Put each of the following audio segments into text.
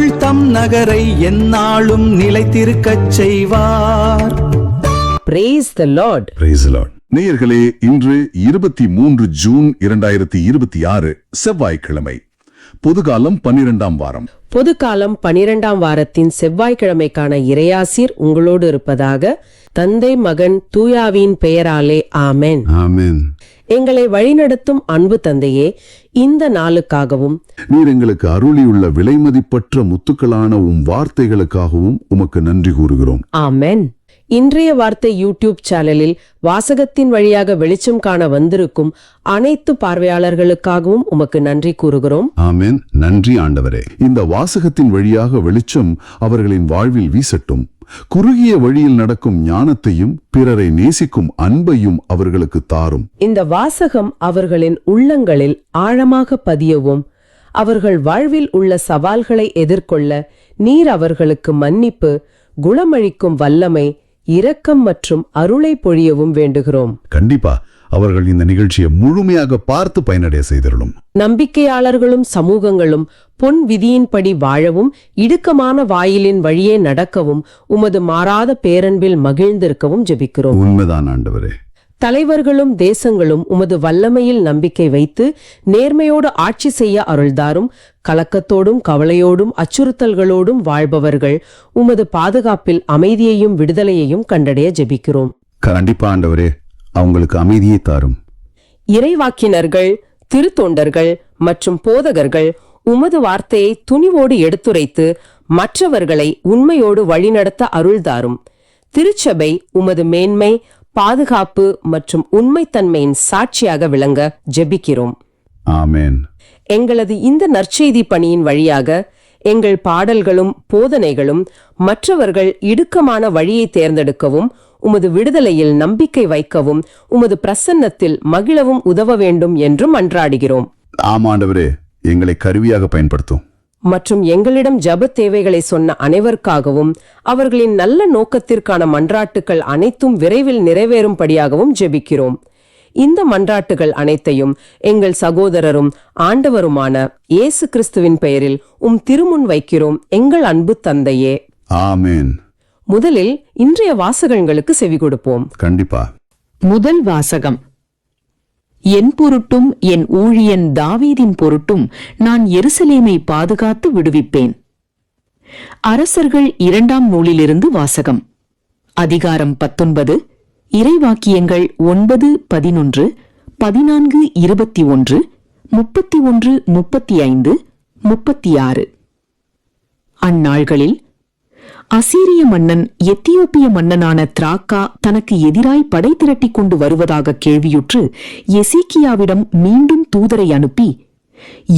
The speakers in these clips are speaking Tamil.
கடவுள் தம் நகரை எந்நாளும் நிலைத்திருக்கச் செய்வார். Praise the Lord. Praise the Lord. நேயர்களே, இன்று 23 ஜூன் 2026 செவ்வாய்க்கிழமை. பொதுகாலம் 12ஆம் வாரம். பொதுகாலம் 12ஆம் வாரத்தின் செவ்வாய்க்கிழமைக்கான இறையாசிர் உங்களோடு இருப்பதாக தந்தை மகன் தூயாவின் பெயராலே ஆமென். ஆமென். எங்களை வழிநடத்தும் அன்பு தந்தையே, இந்த நாளுக்காகவும் நீர் எங்களுக்கு அருளியுள்ள விலைமதிப்பற்ற முத்துக்களான வார்த்தைகளுக்காகவும் உமக்கு நன்றி கூறுகிறோம். ஆமென். இன்றைய வார்த்தை யூடியூப் சேனலில் வாசகத்தின் வழியாக வெளிச்சம் காண வந்திருக்கும் அனைத்து பார்வையாளர்களுக்காகவும் உமக்கு நன்றி கூறுகிறோம். ஆமென். நன்றி ஆண்டவரே. இந்த வாசகத்தின் வழியாக வெளிச்சம் அவர்களின் வாழ்வில் வீசட்டும். குறுகிய வழியில் நடக்கும் ஞானத்தையும் பிறரை நேசிக்கும் அன்பையும் அவர்களுக்கு தாரும். இந்த வாசகம் அவர்களின் உள்ளங்களில் ஆழமாக பதியவும், அவர்கள் வாழ்வில் உள்ள சவால்களை எதிர்கொள்ள நீர் அவர்களுக்கு மன்னிப்பு, குணமளிக்கும் வல்லமை, இரக்கம் மற்றும் அருளை பொழியவும் வேண்டுகிறோம். கண்டிப்பா அவர்கள் இந்த நிகழ்ச்சியை முழுமையாக பார்த்து பயனடைய செய்திருளும். நம்பிக்கையாளர்களும் சமூகங்களும் பொன் விதியின்படி வாழவும், இடுக்கமான வாயிலின் வழியே நடக்கவும், உமது மாறாத பேரன்பில் மகிழ்ந்திருக்கவும் ஜெபிக்கிறோம். உண்மைதான் ஆண்டவரே. தலைவர்களும் தேசங்களும் உமது வல்லமையில் நம்பிக்கை வைத்து நேர்மையோடு ஆட்சி செய்ய அருள்தாரும். கலக்கத்தோடும் கவலையோடும் அச்சுறுத்தல்களோடும் வாழ்பவர்கள் உமது பாதுகாப்பில் அமைதியையும் விடுதலையையும் கண்டடைய ஜெபிக்கிறோம். கண்டிப்பா ஆண்டவரே, அவங்களுக்கு அமைதியை தாரும். இறைவாக்கினர்கள், திருத்தொண்டர்கள் மற்றும் போதகர்கள் உமது வார்த்தையை துணிவோடு எடுத்துரைத்து மற்றவர்களை உண்மையோடு வழிநடத்த அருள்தாரும். திருச்சபை உமது மேன்மை, பாதுகாப்பு மற்றும் உண்மைத்தன்மையின் சாட்சியாக விளங்க ஜெபிக்கிறோம். ஆமென். எங்களது இந்த நற்செய்தி பணியின் வழியாக எங்கள் பாடல்களும் போதனைகளும் மற்றவர்கள் இடுக்கமான வழியை தேர்ந்தெடுக்கவும், உமது விடுதலையில் நம்பிக்கை வைக்கவும், உமது பிரசன்னத்தில் மகிழவும் உதவ வேண்டும் என்றும் மன்றாடுகிறோம். ஆமாண்டவரே, எங்களை கருவியாக பயன்படுத்தும். மற்றும் எங்களிடம் ஜப தேவைகளை சொன்ன அனைவருக்காகவும் அவர்களின் நல்ல நோக்கத்திற்கான மன்றாட்டுகள் அனைத்தும் விரைவில் நிறைவேறும்படியாகவும் ஜெபிக்கிறோம். இந்த மன்றாட்டுகள் அனைத்தையும் எங்கள் சகோதரரும் ஆண்டவருமான இயேசு கிறிஸ்துவின் பெயரில் திருமுன் வைக்கிறோம், எங்கள் அன்பு தந்தையே. ஆமென். முதலில் இன்றைய வாசகங்களுக்கு செவி கொடுப்போம். கண்டிப்பா. முதல் வாசகம். என் பொருட்டும் என் ஊழியன் தாவீதின் பொருட்டும் நான் எருசலேமை பாதுகாத்து விடுவிப்பேன். அரசர்கள் 2ஆம் நூலிலிருந்து வாசகம். அதிகாரம் 19, இறைவாக்கியங்கள் 9, 11, 14, 21, 31, 35, 36. அந்நாள்களில் அசீரிய மன்னன் எத்தியோப்பிய மன்னனான திராக்கா தனக்கு எதிராய் படை திரட்டிக் கொண்டு வருவதாக கேள்வியுற்று எசேக்கியாவிடம் மீண்டும் தூதரை அனுப்பி,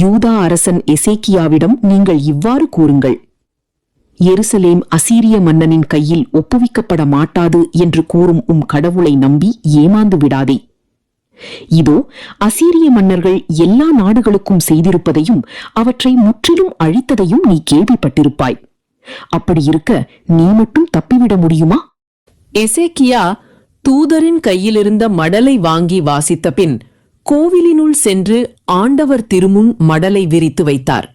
யூதா அரசன் எசேக்கியாவிடம் நீங்கள் இவ்வாறு கூறுங்கள்: எருசலேம் அசீரிய மன்னனின் கையில் ஒப்புவிக்கப்பட மாட்டாது என்று கூறும் கடவுளை நம்பி ஏமாந்து விடாதே. இதோ அசீரிய மன்னர்கள் எல்லா நாடுகளுக்கும் செய்திருப்பதையும் அவற்றை முற்றிலும் அழித்ததையும் நீ கேள்விப்பட்டிருப்பாய். அப்படி இருக்க நீ மட்டும் தப்பிவிட முடியுமா? எசேக்கியா தூதரின் கையிலிருந்த மடலை வாங்கி வாசித்த பின் கோவிலினுள் சென்று ஆண்டவர் திருமுன் மடலை விரித்து வைத்தார்.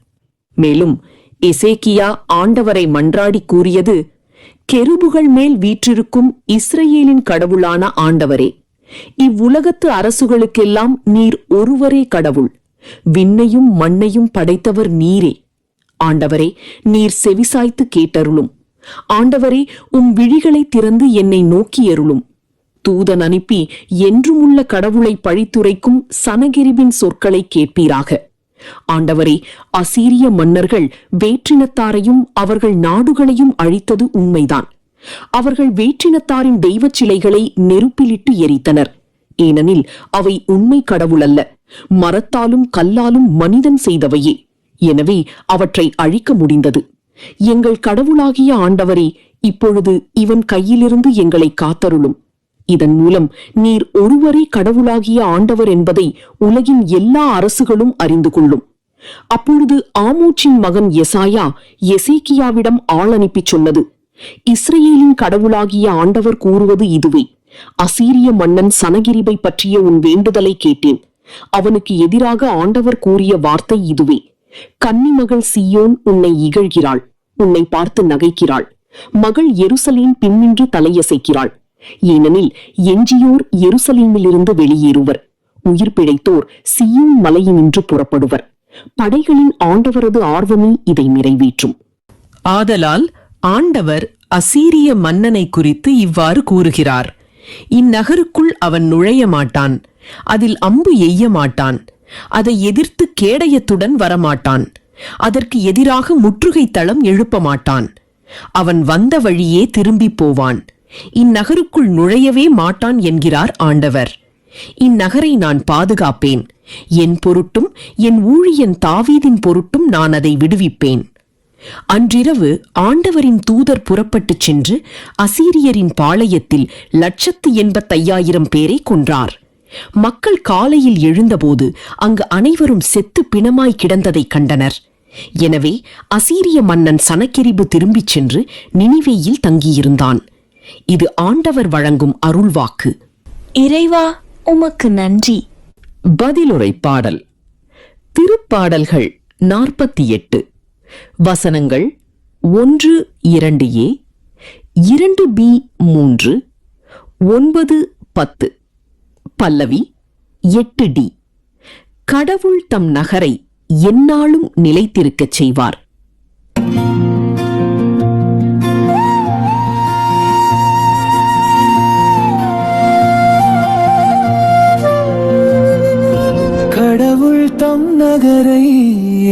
மேலும் எசேக்கியா ஆண்டவரை மன்றாடி கூறியது: கெருபுகள் மேல் வீற்றிருக்கும் இஸ்ரவேலின் கடவுளான ஆண்டவரே, இவ்வுலகத்து அரசுகளுக்கெல்லாம் நீர் ஒருவரே கடவுள். விண்ணையும் மண்ணையும் படைத்தவர் நீரே. ஆண்டவரே, நீர் செவிசாய்த்து கேட்டருளும். ஆண்டவரே, விழிகளை திறந்து என்னை நோக்கியருளும். தூதன் அனுப்பி என்றுமுள்ள கடவுளை பழித்துரைக்கும் சனகெரிபின் சொற்களை கேட்பீராக. ஆண்டவரே, அசீரிய மன்னர்கள் வேற்றினத்தாரையும் அவர்கள் நாடுகளையும் அழித்தது உண்மைதான். அவர்கள் வேற்றினத்தாரின் தெய்வச் சிலைகளை நெருப்பிலிட்டு எரித்தனர். ஏனெனில் அவை உண்மை கடவுள் அல்ல, மரத்தாலும் கல்லாலும் மனிதன் செய்தவையே. எனவே அவற்றை அழிக்க முடிந்தது. எங்கள் கடவுளாகிய ஆண்டவரே, இப்பொழுது இவன் கையிலிருந்து எங்களை காத்தருளும். இதன் மூலம் நீர் ஒருவரே கடவுளாகிய ஆண்டவர் என்பதை உலகின் எல்லா அரசுகளும் அறிந்து கொள்ளும். அப்பொழுது ஆமோச்சின் மகன் எசாயா எசேக்கியாவிடம் ஆள் அனுப்பி சொன்னது: இஸ்ரவேலின் கடவுளாகிய ஆண்டவர் கூறுவது இதுவே: அசீரிய மன்னன் சனகிரிபை பற்றிய உன் வேண்டுதலை கேட்டேன். அவனுக்கு எதிராக ஆண்டவர் கூறிய வார்த்தை இதுவே: கன்னிமகள் சீயோன் உன்னை இகழ்கிறாள், உன்னை பார்த்து நகைக்கிறாள். மகள் எருசலேம் பின்னின்று தலையசைக்கிறாள். ஏனெனில் எஞ்சியோர் எருசலேமிலிருந்து வெளியேறுவர், உயிர் பிழைத்தோர் சீயோன் மலையினின்று புறப்படுவர். படைகளின் ஆண்டவரது ஆர்வமே இதை நிறைவேற்றும். ஆதலால் ஆண்டவர் அசீரிய மன்னனை குறித்து இவ்வாறு கூறுகிறார்: இந்நகருக்குள் அவன் நுழைய மாட்டான், அதில் அம்பு எய்ய மாட்டான், அதை எதிர்த்து கேடயத்துடன் வரமாட்டான், அதற்கு எதிராக முற்றுகை தளம் எழுப்ப மாட்டான். அவன் வந்த வழியே திரும்பி போவான், இந்நகருக்குள் நுழையவே மாட்டான் என்கிறார் ஆண்டவர். இந்நகரை நான் பாதுகாப்பேன், என் பொருட்டும் என் ஊழியன் தாவீதின் பொருட்டும் நான் அதை விடுவிப்பேன். அன்றிரவு ஆண்டவரின் தூதர் புறப்பட்டுச் சென்று அசீரியரின் பாளையத்தில் 185,000 பேரை கொன்றார். மக்கள் காலையில் எழுந்தபோது அங்கு அனைவரும் செத்து பிணமாய் கிடந்ததை கண்டனர். எனவே அசீரிய மன்னன் சனகெரிபு திரும்பிச் சென்று நினிவேயில் தங்கியிருந்தான். இது ஆண்டவர் வழங்கும் அருள்வாக்கு. இறைவா, உமக்கு நன்றி. பதிலுரை பாடல். திருப்பாடல்கள் 48. வசனங்கள் 1, 2a, 2b, 3, 9, 10. பல்லவி 8d. கடவுள் தம் நகரை எந்நாளும் நிலைத்திருக்கச் செய்வார். கடவுள் தம் நகரை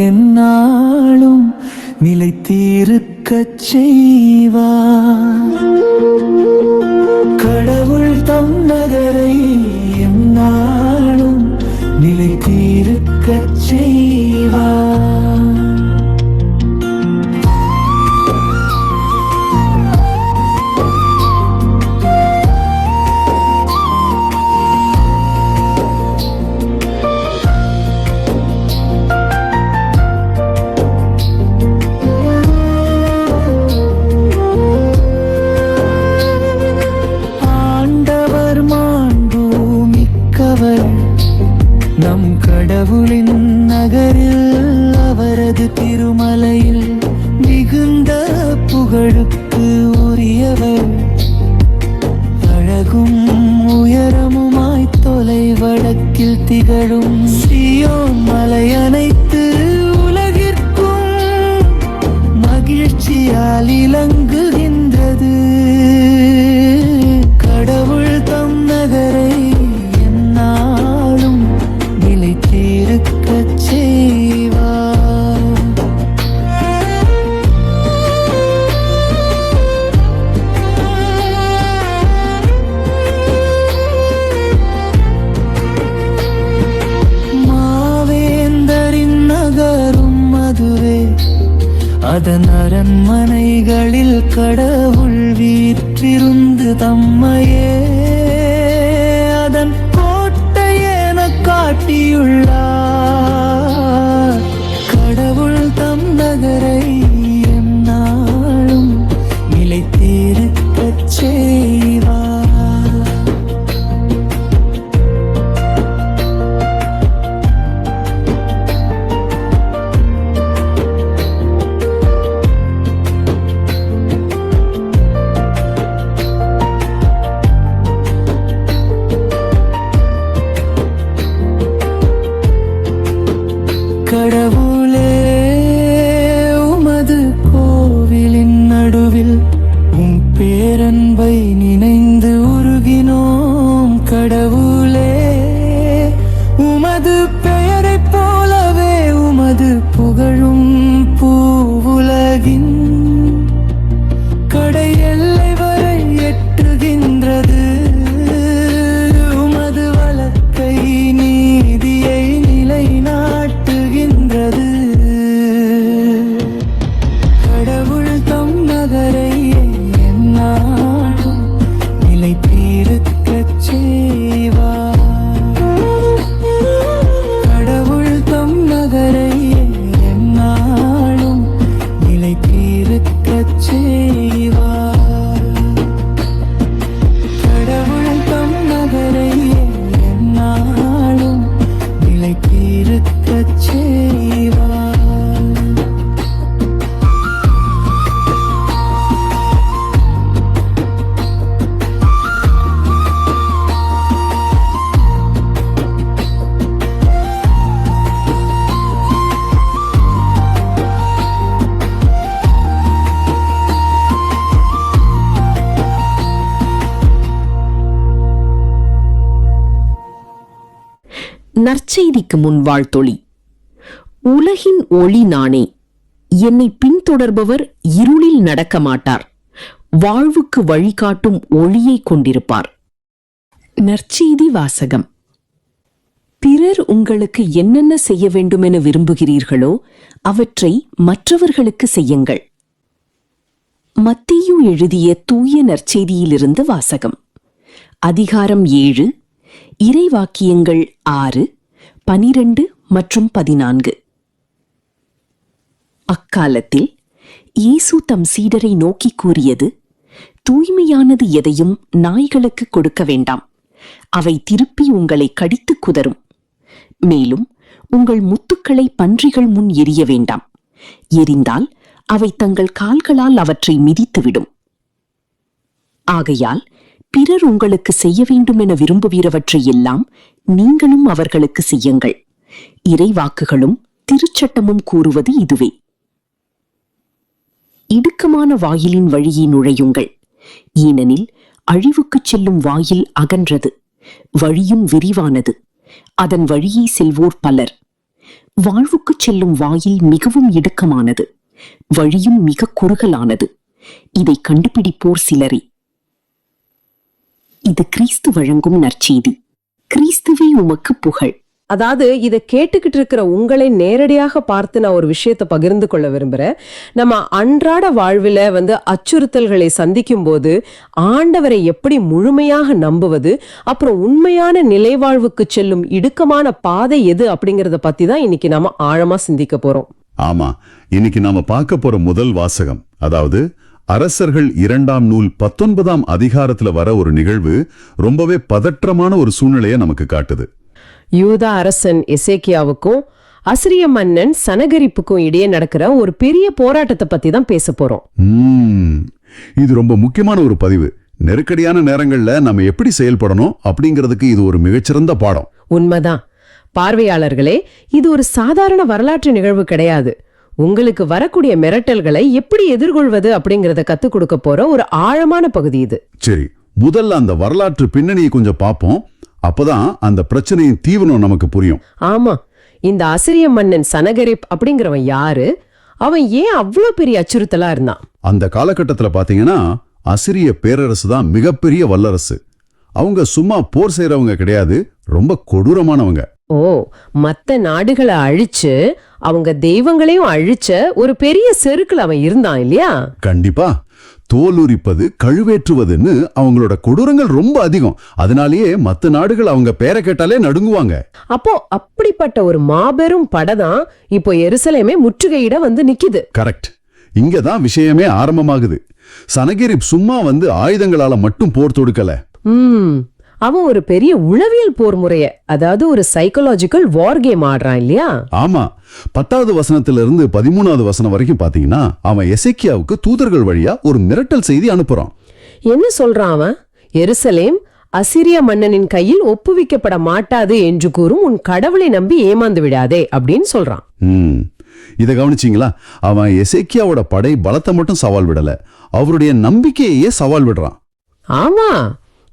எந்நாளும் நிலைத்திருக்கச் செய்வார். கடவுள் தம் நகரை எந்நாளும் நிலைத்திருக்கச் செய்வார். நம் கடவுளின் நகரில் அவரது திருமலையில் மிகுந்த புகழுக்கு உரியவர். அழகும் உயரமுமாய் தொலை வடக்கில் திகழும் சீயோன் மலை அனைத்து உலகிற்கும் மகிழ்ச்சியால் இலங்குகின்றது. கடவுள் தம் நகரை எந்நாளும் நிலைத்திருக்கச் செய்வார். மாவேந்தரின் நகரும் அதுவே, அதன் அரண்மனைகளில் கடவுள் வீற்றிருந்து தம்மையே அதன் கோட்டை என காட்டியுள்ளார். கடவுள் தம் நகரை எந்நாளும் நிலைத்திருக்கச் செய்வார். கடவுளே, உமது கோவிலின் நடுவில் உம் பேரன்பை நினைந்து உருகினோம். கடவுளே, உமது பெயரைப் போலவே உமது புகழும் பூவுலகின் கடை எல்லை வரை எட்டுகின்றது. உமது வலக்கை நீதியை நிலைநாட்டுகின்றது. கடவுள் தம் நகரை எந்நாளும் நிலைத்திருக்கச் செய்வார். நற்செய்திக்கு முன் வாழ்த்தொளி. உலகின் ஒளி நானே. என்னை பின்தொடர்பவர் இருளில் நடக்க மாட்டார், வாழ்வுக்கு வழிகாட்டும் ஒளியை கொண்டிருப்பார். நற்செய்தி வாசகம். பிறர் உங்களுக்கு என்னென்ன செய்ய வேண்டுமென விரும்புகிறீர்களோ அவற்றை மற்றவர்களுக்கு செய்யுங்கள். மத்தேயு எழுதிய தூய நற்செய்தியிலிருந்து வாசகம். அதிகாரம் 7, இறைவாக்கியங்கள் 6, 12 மற்றும் 14. அக்காலத்தில் இயேசு தம் சீடரை நோக்கி கூறியது, தூய்மையானது எதையும் நாய்களுக்கு கொடுக்க வேண்டாம், அவை திருப்பி உங்களை கடித்து குதறும். மேலும் உங்கள் முத்துக்களை பன்றிகள் முன் எரிய வேண்டாம், எரிந்தால் அவை தங்கள் கால்களால் அவற்றை மிதித்துவிடும். ஆகையால் பிறர் உங்களுக்கு செய்ய வேண்டுமென விரும்புகிறவற்றை எல்லாம் நீங்களும் அவர்களுக்கு செய்யுங்கள். இறைவாக்குகளும் திருச்சட்டமும் கூறுவது இதுவே. இடுக்கமான வாயிலின் வழியே நுழையுங்கள், ஏனெனில் அழிவுக்குச் செல்லும் வாயில் அகன்றது, வழியும் விரிவானது, அதன் வழியே செல்வோர் பலர். வாழ்வுக்குச் செல்லும் வாயில் மிகவும் இடுக்கமானது, வழியும் மிக குறுகலானது, இதை கண்டுபிடிப்போர் சிலரே. இது கிறிஸ்து வழங்கும் நற்செய்தி. கிறிஸ்துவே உமக்கு புகழ். அதாவது இதை கேட்டுக்கிட்டு இருக்கிற உங்களை நேரடியாக பார்த்து நான் ஒரு விஷயத்தை பகிர்ந்து கொள்ள விரும்புகிறேன். நம்ம அன்றாட வாழ்வில் அச்சுறுத்தல்களை சந்திக்கும் போது ஆண்டவரை எப்படி முழுமையாக நம்புவது, அப்புறம் உண்மையான நிலைவாழ்வுக்கு செல்லும் இடுக்கமான பாதை எது அப்படிங்கிறத பத்தி தான் இன்னைக்கு நாம ஆழமா சிந்திக்க போறோம். ஆமா, இன்னைக்கு நாம பார்க்க போற முதல் வாசகம், அதாவது அரசர்கள் 2ஆம் நூல் 19ஆம் அதிகாரத்துல வர ஒரு நிகழ்வு ரொம்பவே பதற்றமான ஒரு சூழ்நிலையை நமக்கு காட்டுது. யூதா அரசன் எசேக்கியாவுக்கும் அசிரிய மன்னன் சனகரிப்புக்கும் இடையே நடக்கிற ஒரு பெரிய போராட்டத்தை பத்தி தான் பேச போறோம். இது ரொம்ப முக்கியமான ஒரு பதிவு. நெருக்கடியான நேரங்கள்ல நம்ம எப்படி செயல்படணும் அப்படிங்கிறதுக்கு இது ஒரு மிகச்சிறந்த பாடம். உண்மைதான் பார்வையாளர்களே, இது ஒரு சாதாரண வரலாற்று நிகழ்வு கிடையாது. உங்களுக்கு வரக்கூடிய மிரட்டல்களை எப்படி எதிர்கொள்வது அப்படிங்கறத கத்துக் கொடுக்க போற ஒரு ஆழமான பகுதி இது. சரி, முதல்ல அந்த வரலாற்று பின்னணியை கொஞ்சம் பார்ப்போம். அப்பதான் அந்த பிரச்சனையின் தீவிரம் நமக்கு புரியும். ஆமா, இந்த அசிரிய மன்னன் சனகரிப் அப்படிங்கிறவன் யாரு? அவன் ஏன் அவ்வளவு பெரிய அச்சுறுத்தலா இருந்தான்? அந்த காலகட்டத்துல பாத்தீங்கன்னா அசிரிய பேரரசு தான் மிகப்பெரிய வல்லரசு. அவங்க சும்மா போர் செய்யறவங்க கிடையாது, ரொம்ப கொடூரமானவங்க. ஓ, மத்த நாடுகளை அழிச்சு அவங்க தெய்வங்களையும் அழிச்ச ஒரு பெரிய செருக்குல அவன் இருந்தான் இல்லையா? கண்டிப்பா. தோலுரிப்பது, கழுவேற்றுவதுன்னு அவங்களோட கொடூரங்கள் ரொம்ப அதிகம். அதனாலேயே மத்த நாடுகள் அவங்க பேரை கேட்டாலே நடுங்குவாங்க. அப்போ அப்படிப்பட்ட ஒரு மாபெரும் படைதான் இப்போ எருசலேமே முற்றுகையிட நிக்குது. கரெக்ட். இங்கதான் விஷயமே ஆரம்பமாகுது. சனகரிப் சும்மா ஆயுதங்களால மட்டும் போர் தொடுக்கல. அவன் ஒரு பெரிய உளவியல் போர் முறைய, அதாவது ஒரு சைக்கலாஜிக்கல் வார் கேம் ஆடுறான் இல்லையா? ஆமா. 10வது வசனத்திலிருந்து 13வது வசனம் வரைக்கும் பாத்தீங்கன்னா அவன் எசேக்கியாவுக்கு தூதர்கள் வழியா ஒரு மிரட்டல் செய்தி அனுப்புறான். என்ன சொல்றான் அவன்? எருசலேம் அசிரிய மன்னனின் கையில் ஒப்புவிக்கப்பட மாட்டாது என்று கூறும் உன் கடவுளை நம்பி ஏமாந்து விடாதே அப்படின்னு சொல்றான். இத கவனிச்சீங்களா? அவன் எசேக்கியாவோட படை பலத்தை மட்டும் சவால் விடல, அவருடைய நம்பிக்கையே சவால் விடுறான். ஆமா,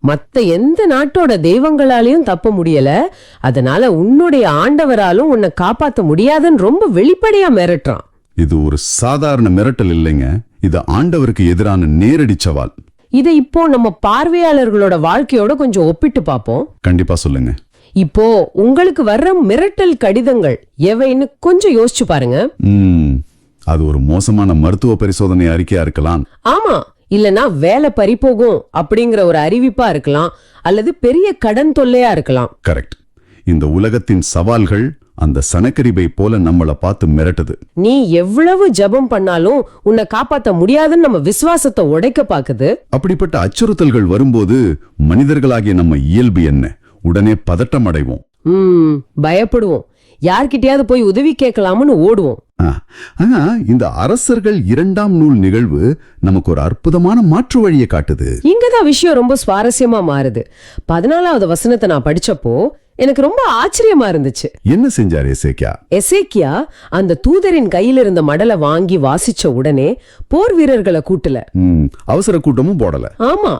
மத்த எந்த நாட்டோட தெய்வங்களாலையும் தப்ப முடியல, அதனால உன்னுடைய ஆண்டவராலும் உன்னை காப்பாத்த முடியாதுன்னு ரொம்ப வெளிப்படையா மிரட்டுறான். இது ஒரு சாதாரண மிரட்டல் இல்லைங்க, இது ஆண்டவருக்கு எதிரான நேரடி சவால். இதை இப்போ நம்ம பார்வையாளர்களோட வாழ்க்கையோட கொஞ்சம் ஒப்பிட்டு பார்ப்போம். கண்டிப்பா சொல்லுங்க. இப்போ உங்களுக்கு வர்ற மிரட்டல் கடிதங்கள் எவைன்னு கொஞ்சம் யோசிச்சு பாருங்க. அது ஒரு மோசமான மருத்துவ பரிசோதனை அறிக்கையா இருக்கலாம். ஆமா, இல்லனா வேலை பறிபோகும் அப்படிங்கிற ஒரு அறிவிப்பா இருக்கலாம், அல்லது பெரிய கடன் தொல்லையா இருக்கலாம். கரெக்ட். இந்த உலகத்தின் சவால்கள் அந்த சனகரிபை போல நம்மளை பார்த்து மிரட்டுது. நீ எவ்வளவு ஜபம் பண்ணாலும் உன்னை காப்பாத்த முடியாதுன்னு நம்ம விசுவாசத்தை உடைக்க பாக்குது. அப்படிப்பட்ட அச்சுறுத்தல்கள் வரும்போது மனிதர்களாகிய நம்ம இயல்பு என்ன? உடனே பதட்டம் அடைவோம், பயப்படுவோம், யார்கிட்டயாவது போய் உதவி கேட்கலாம்னு ஓடுவோம். ஆனா இந்த அரசர்கள் 2ஆம் நூல் நிகழ்வு நமக்கு ஒரு அற்புதமான மாற்று வழியை காட்டுது. இங்கதான் விஷயம் ரொம்ப சுவாரஸ்யமா மாறுது. 14வது வசனத்தை நான் படிச்சப்போ எனக்கு ரொம்ப ஆச்சரியமா இருந்துச்சு. என்ன செஞ்சார் எசேக்கியா? எசேக்கியா அந்த தூதரின் கையில் இருந்த மடலை வாங்கி வாசிச்ச உடனே போர் வீரர்களை கூட்டல, அவசர கூட்டமும் போடல. ஆமா,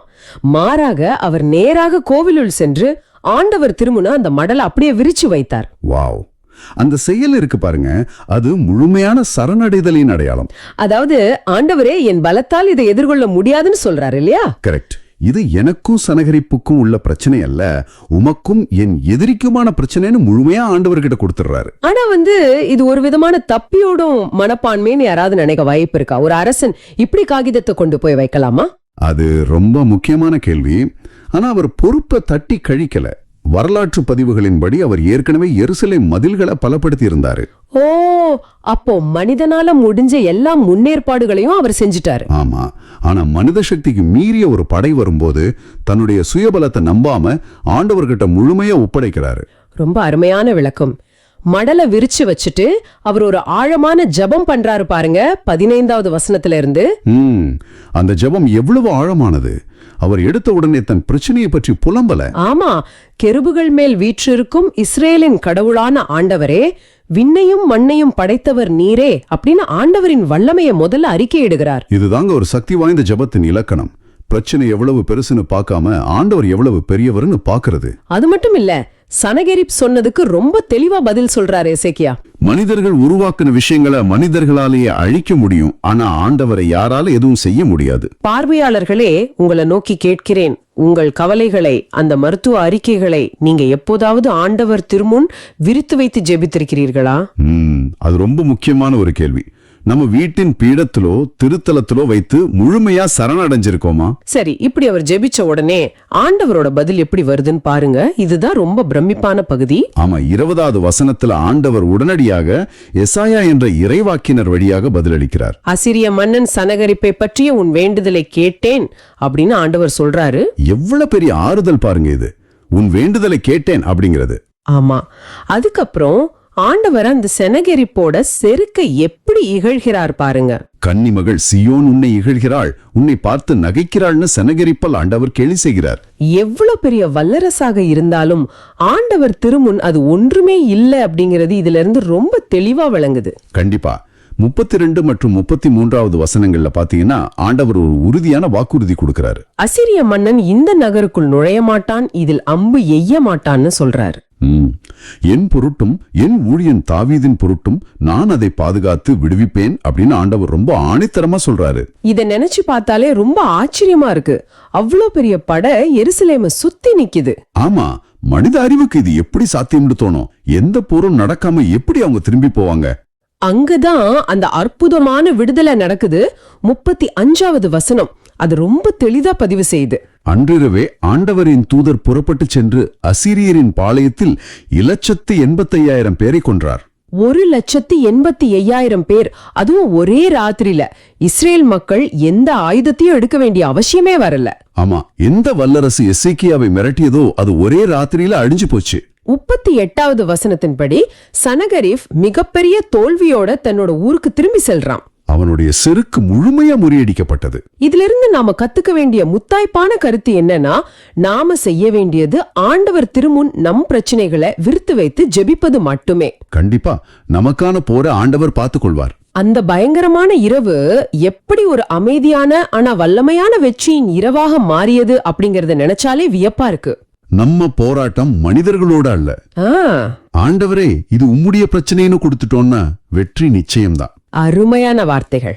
மாறாக அவர் நேராக கோவிலுள் சென்று ஆண்டவர் திருமுன அந்த மடலை அப்படியே விரிச்சு வைத்தார். வாவ், அந்த செயல் இருக்கு பாருங்க, அது முழுமையான சரணடைதலின் அடையாளம். அதாவது ஆண்டவரே என் பலத்தால் இதை எதிர்கொள்ள முடியாதுன்னு சொல்றாரு இல்லையா? கரெக்ட். இது எனக்கும் சனகரிப்புக்கும் உள்ள பிரச்சனை அல்ல, உமக்கும் என் எதிரிக்குமான பிரச்சனைன்னு முழுமையா ஆண்டவர்கிட்ட கொடுத்துடுறாரு. ஆனா இது ஒரு விதமான தப்பியோடும் மனப்பான்மைன்னு யாராவது நினைக்க வாய்ப்பு இருக்கா? ஒரு அரசன் இப்படி காகிதத்தை கொண்டு போய் வைக்கலாமா? அது ரொம்ப முக்கியமான கேள்வி. ஆனா அவர் பொறுப்பை தட்டி கழிக்கல. வரலாற்று பதிவுகளின்படி அவர் ஏற்கனவே எருசலேம் மதில்களை பலப்படுத்தி இருந்தாரு. ஓ, அப்போ மனிதனால முடிஞ்ச எல்லா முன்னேற்பாடுகளையும் அவர் செஞ்சிட்டாரு. ஆமா, ஆனா மனித சக்திக்கு மீறிய ஒரு படை வரும்போது தன்னுடைய சுயபலத்தை நம்பாம ஆண்டவர்கிட்ட முழுமையா ஒப்படைக்கிறாரு. ரொம்ப அருமையான விளக்கம். மடலை விரிச்சு வச்சுட்டு அவர் ஒரு ஆழமான ஜெபம் பண்றாரு பாருங்க, 15வது வசனத்துல இருந்து. அந்த ஜெபம் எவ்வளவு ஆழமானது! அவர் எடுத்த உடனே தன் பிரச்சனையை பற்றி புலம்பல. ஆமா, கெருபுகள் மேல் வீற்றிருக்கும் இஸ்ரேலின் கடவுளான ஆண்டவரே, விண்ணையும் மண்ணையும் படைத்தவர் நீரே அப்படின்னு ஆண்டவரின் வல்லமையை முதல்ல அறிக்கையிடுகிறார். இதுதாங்க ஒரு சக்தி வாய்ந்த ஜெபத்தின் இலக்கணம். பிரச்சனை எவ்வளவு பெருசுன்னு பார்க்காம ஆண்டவர் எவ்வளவு பெரியவர்னு பாக்குறது. அது மட்டும் இல்ல, சனகெரிப் சொன்னதுக்கு ரொம்ப தெளிவா பதில் சொல்றாரு எசேக்கியா. மனிதர்கள் உருவாக்குன விஷயங்களை மனிதர்களாலேயே அழிக்க முடியும், ஆனா ஆண்டவரை யாரால எதுவும் செய்ய முடியாது. பார்வையாளர்களே, உங்களை நோக்கி கேட்கிறேன், உங்கள் கவலைகளை, அந்த மருத்துவ அறிக்கைகளை நீங்க எப்போதாவது ஆண்டவர் திருமுன் விரித்து வைத்து ஜெபித்திருக்கிறீர்களா? அது ரொம்ப முக்கியமான ஒரு கேள்வி. நம்ம வீட்டின் பீடத்திலோ திருத்தலத்திலோ வைத்து முழுமையா சரணடைஞ்சிருக்கோமா? சரி, இப்படி அவர் ஜெபிச்ச உடனே ஆண்டவரோட பதில் எப்படி வருதுன்னு பாருங்க. இதுதான் ரொம்ப பிரமிப்பான பகுதி. ஆமா, 20வது வசனத்துல ஆண்டவர் உடனடியாக எசாயா என்ற இறைவாக்கினர் வழியாக பதிலளிக்கிறார். அசிரிய மன்னன் சனகரிப்பை பற்றிய உன் வேண்டுதலை கேட்டேன் அப்படின்னு ஆண்டவர் சொல்றாரு. எவ்வளவு பெரிய ஆறுதல் பாருங்க இது, உன் வேண்டுதலை கேட்டேன் அப்படிங்கிறது. ஆமா, அதுக்கப்புறம் ஆண்டவர் அந்த செனகெரிப்போட செருக்கை எப்படி இகழ்கிறார் பாருங்க. கன்னிமகள் சியோன் உன்னை இகழ்கிறாள், உன்னை பார்த்து நகைக்கிறாள்னு செனகெரிப்பால் ஆண்டவர் கேலி செய்கிறார். எவ்வளவு பெரிய வல்லரசாக இருந்தாலும் ஆண்டவர் திருமுன் அது ஒன்றுமே இல்லை அப்படிங்கிறது இதுல இருந்து ரொம்ப தெளிவா விளங்குது. கண்டிப்பா 32 மற்றும் 33வது வசனங்கள்ல பாத்தீங்கன்னா ஆண்டவர் ஒரு உறுதியான வாக்குறுதி கொடுக்கிறாரு. அசிரிய மன்னன் இந்த நகருக்குள் நுழைய மாட்டான், இதில் அம்பு எய்ய மாட்டான்னு சொல்றாரு. என் பொருட்டும் என் ஊழியன் தாவீதின் பொருட்டும் நான் அதை பாதுகாத்து விடுவிப்பேன் அப்படின்னு ஆண்டவர் ரொம்ப ஆணித்தரமா சொல்றாரு. இத நினைச்சு பார்த்தாலே ரொம்ப ஆச்சரியமா இருக்கு. அவ்வளோ பெரிய படை எருசலேமை சுத்தி நிக்குது. ஆமா, மனித அறிவுக்கு இது எப்படி சாத்தியம்னு தோணும். எந்த போரும் நடக்காம எப்படி அவங்க திரும்பி போவாங்க? அங்கதான் அந்த அற்புதமான விடுதலை நடக்குது. 35வது வசனம் அது ரொம்ப தெளிதா பதிவு செய்யுது. அன்றிரவே ஆண்டவரின் தூதர் புறப்பட்டு சென்று அசீரியரின் பாளையத்தில் 1,85,000 பேரை கொன்றார். 1,85,000 பேர், அதுவும் ஒரே ராத்திரியில. இஸ்ரேல் மக்கள் எந்த ஆயுதத்தையும் எடுக்க வேண்டிய அவசியமே வரல. ஆமா, எந்த வல்லரசு எசேக்கியாவை மிரட்டியதோ அது ஒரே ராத்திரியில அழிஞ்சு போச்சு. 38வது வசனத்தின்படி சனகரிப் மிகப்பெரிய தோல்வியோட தன்னோட ஊருக்கு திரும்பி செல்றான். அவனுடைய செருக்கு முழுமையா முறியடிக்கப்பட்டது. இதுல இருந்து நாம கத்துக்க வேண்டிய முத்தாய்ப்பான கருத்து என்னன்னா, நாம செய்ய வேண்டியது ஆண்டவர் திருமுன் நம் பிரச்சனைகளை விரித்து வைத்து ஜெபிப்பது மட்டுமே. கண்டிப்பா நமக்கான போற ஆண்டவர் பார்த்துக் கொள்வார். அந்த பயங்கரமான இரவு எப்படி ஒரு அமைதியான ஆனா வல்லமையான வெற்றியின் இரவாக மாறியது அப்படிங்கறத நினைச்சாலே வியப்பா இருக்கு. நம்ம போராட்டம் மனிதர்களோட அல்ல. ஆண்டவரே, இது உம்முடைய பிரச்சனைன்னு கொடுத்துட்டோம்னா வெற்றி நிச்சயம்தான். அருமையான வார்த்தைகள்.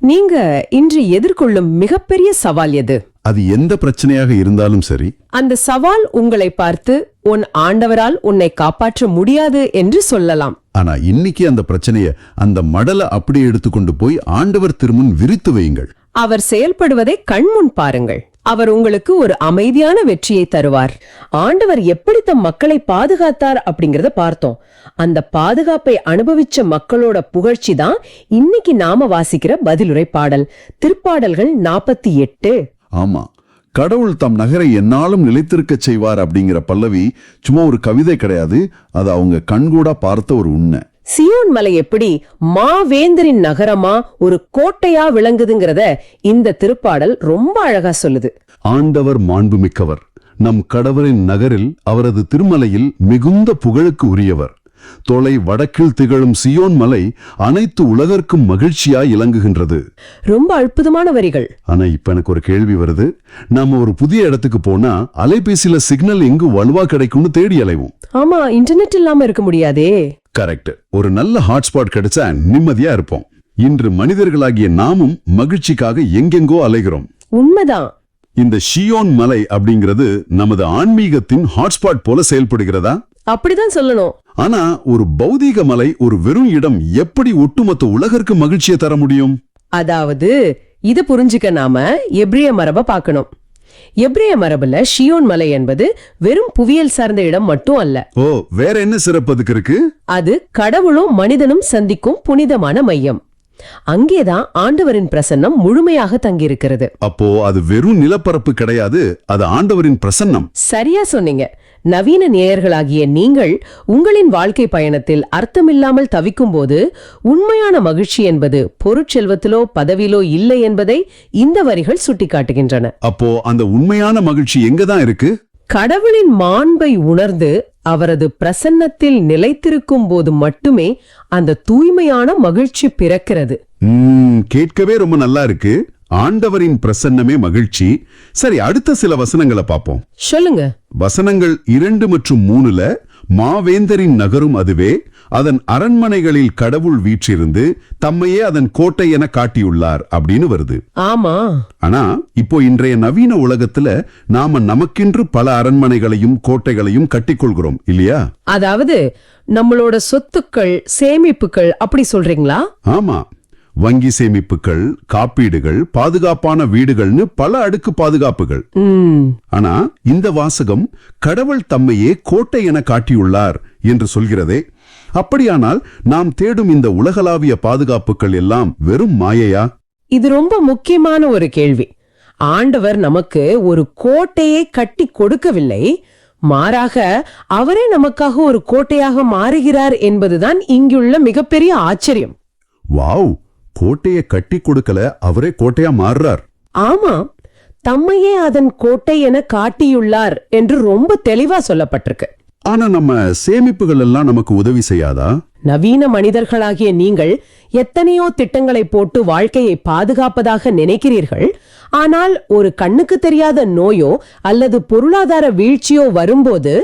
நீங்க இன்று எதிர்கொள்ளும் மிகப்பெரிய சவால் எது? அது எந்த பிரச்சனையாக இருந்தாலும் சரி, அந்த சவால் உங்களை பார்த்து உன் ஆண்டவரால் உன்னை காப்பாற்ற முடியாது என்று சொல்லலாம். ஆனா இன்னைக்கு அந்த பிரச்சனைய, அந்த மடலை அப்படியே எடுத்துக்கொண்டு போய் ஆண்டவர் திருமுன் விரித்து வையுங்கள். அவர் செயல்படுவதை கண்முன் பாருங்கள். அவர் உங்களுக்கு ஒரு அமைதியான வெற்றியை தருவார். ஆண்டவர் எப்படி தம் மக்களை பாதுகாத்தார் அப்படிங்கறத பார்த்தோம். அந்த பாதுகாப்பை அனுபவிச்ச மக்களோட புகழ்ச்சி தான் இன்னைக்கு நாம வாசிக்கிற பதிலுரை பாடல், திருப்பாடல்கள் 48. ஆமா, கடவுள் தம் நகரை என்னாலும் நிலைத்திருக்க செய்வார் அப்படிங்கிற பல்லவி சும்மா ஒரு கவிதை கிடையாது, அது அவங்க கண்கூடா பார்த்த ஒரு உண்மை. சியோன் மலை எப்படி மாவேந்தரின் நகரமா ஒரு கோட்டையா விளங்குதுங்கிறத இந்த திருப்பாடல் ரொம்ப அழகா சொல்லுது. ஆண்டவர் மாண்புமிக்கவர், நம் கடவுளின் நகரில் அவரது திருமலையில் மிகுந்த புகழுக்கு உரியவர். தொலை வடக்கில் திகழும் சியோன் மலை அனைத்து உலகர்க்கும் மகிழ்ச்சியாய் இலங்குகின்றது. ரொம்ப அற்புதமான வரிகள். ஆனா இப்ப எனக்கு ஒரு கேள்வி வருது. நாம ஒரு புதிய இடத்துக்கு போனா அலைபேசியில சிக்னல் எங்கு வலுவா கிடைக்கும்னு தேடி அலைவோம். ஆமா, இன்டர்நெட் இல்லாம இருக்க முடியாதே. கரெக்ட். ஒரு நல்ல ஹாட்ஸ்பாட் கிடைச்சா நிம்மதியா இருப்போம். இன்று மனிதர்களாகிய நாமும் மகிழ்ச்சிக்காக எங்கெங்கோ அலைகிறோம். உண்மைதான். இந்த ஷியோன் மலை அப்படிங்கிறது நமது ஆன்மீகத்தின் ஹாட்ஸ்பாட் போல செயல்படுகிறதா? அப்படிதான் சொல்லணும். ஆனா ஒரு பௌதீக மலை, ஒரு வெறும் இடம் எப்படி ஒட்டுமொத்த உலகிற்கு மகிழ்ச்சியை தர முடியும்? அதாவது இத புரிஞ்சுக்க நாம எபிரேய மரபை பார்க்கணும். எபிரேய மரபுல ஷியோன் மலை என்பது வெறும் புவியியல் சார்ந்த இடம் மட்டும் அல்ல. ஓ, வேற என்ன சிறப்பு அதுக்கு இருக்கு? அது கடவுளும் மனிதனும் சந்திக்கும் புனிதமான மையம். அங்கேதான் ஆண்டவரின் பிரசன்னம் முழுமையாக தங்கியிருக்கிறது. அப்போ அது வெறும் நிலப்பரப்பு கிடையாது, அது ஆண்டவரின் பிரசன்னம். சரியா சொன்னீங்க. நவீன நேயர்களாகிய நீங்கள் உங்களின் வாழ்க்கை பயணத்தில் அர்த்தமில்லாமல் தவிக்கும் போது உண்மையான மகிழ்ச்சி என்பது பொருட்செல்வத்திலோ பதவியிலோ இல்லை என்பதை இந்த வரிகள் சுட்டிக்காட்டுகின்றன. அப்போ அந்த உண்மையான மகிழ்ச்சி எங்கதான் இருக்கு? கடவுளின் மாண்பை உணர்ந்து அவரது பிரசன்னத்தில் நிலைத்திருக்கும் போது மட்டுமே அந்த தூய்மையான மகிழ்ச்சி பிறக்கிறது. கேட்கவே ரொம்ப நல்லா இருக்கு. ஆண்டவரின் பிரசன்னமே மகிழ்ச்சி. சரி, அடுத்த சில வசனங்களை பார்ப்போம். சொல்லுங்க. வசனங்கள் 2 மற்றும் 3ல மாவேந்தரின் நகரும் அதுவே, அதன் அரண்மனைகளில் கடவுள் வீற்றிருந்து தம்மையே அதன் கோட்டை என காட்டியுள்ளார் அப்படின்னு வருது. ஆமா. ஆனா இப்போ இன்றைய நவீன உலகத்துல நாம நமக்கென்று பல அரண்மனைகளையும் கோட்டைகளையும் கட்டிக்கொள்கிறோம் இல்லையா? அதாவது நம்மளோட சொத்துக்கள், சேமிப்புகள், அப்படி சொல்றீங்களா? ஆமா, வங்கி சேமிப்புகள், காப்பீடுகள், பாதுகாப்பான வீடுகள்னு பல அடுக்கு பாதுகாப்புகள். ஆனா இந்த வாசகம் கடவுள் தம்மையே கோட்டை என காட்டியுள்ளார் என்று சொல்கிறதே. அப்படியானால் நாம் தேடும் இந்த உலகளாவிய பாதுகாப்புகள் எல்லாம் வெறும் மாயையா? இது ரொம்ப முக்கியமான ஒரு கேள்வி. ஆண்டவர் நமக்கு ஒரு கோட்டையை கட்டி கொடுக்கவில்லை, மாறாக அவரே நமக்காக ஒரு கோட்டையாக மாறுகிறார் என்பதுதான் இங்குள்ள மிகப்பெரிய ஆச்சரியம். வாவ், கோட்டையை கட்டி கொடுக்கல, அவரே கோட்டையா மாறுறார். ஆமா, தம்மையே அதன் கோட்டை என காட்டியுள்ளார் என்று ரொம்ப தெளிவா சொல்லப்பட்டிருக்கு. ஆனா நம்ம சேமிப்புகள் எல்லாம் நமக்கு உதவி செய்யாதா? நவீன மனிதர்களாகிய நீங்கள் எத்தனையோ திட்டங்களை போட்டு வாழ்க்கையை பாதுகாப்பதாக நினைக்கிறீர்கள். ஆனால் ஒரு கண்ணுக்கு தெரியாத நோயோ அல்லது பொருளாதார வீழ்ச்சியோ வரும்போது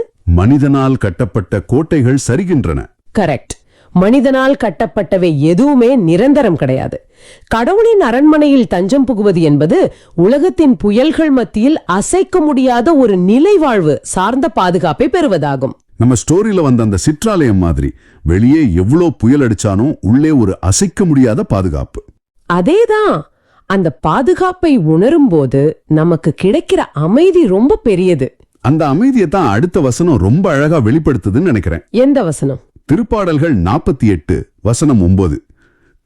மனிதனால் கட்டப்பட்ட கோட்டைகள் சரிகின்றன. கரெக்ட். மனிதனால் கட்டப்பட்டவை எதுவுமே நிரந்தரம் கிடையாது. கடவுளின் அரண்மனையில் தஞ்சம் புகுவது என்பது உலகத்தின் புயல்கள் மத்தியில் அசைக்க முடியாத ஒரு நிலை வாழ்வு சார்ந்த பாதுகாப்பை பெறுவதாகும். நம்ம ஸ்டோரியில வந்த அந்த சிற்றாலயம் மாதிரி வெளியே எவ்வளோ புயல் அடிச்சானோ உள்ளே ஒரு அசைக்க முடியாத பாதுகாப்பு. அதேதான். அந்த பாதுகாப்பை உணரும் போது நமக்கு கிடைக்கிற அமைதி ரொம்ப பெரியது. அந்த அமைதியை தான் அடுத்த வசனம் ரொம்ப அழகா வெளிப்படுத்துதுன்னு நினைக்கிறேன். எந்த வசனம்? திருப்பாடல்கள் 48 வசனம் 9.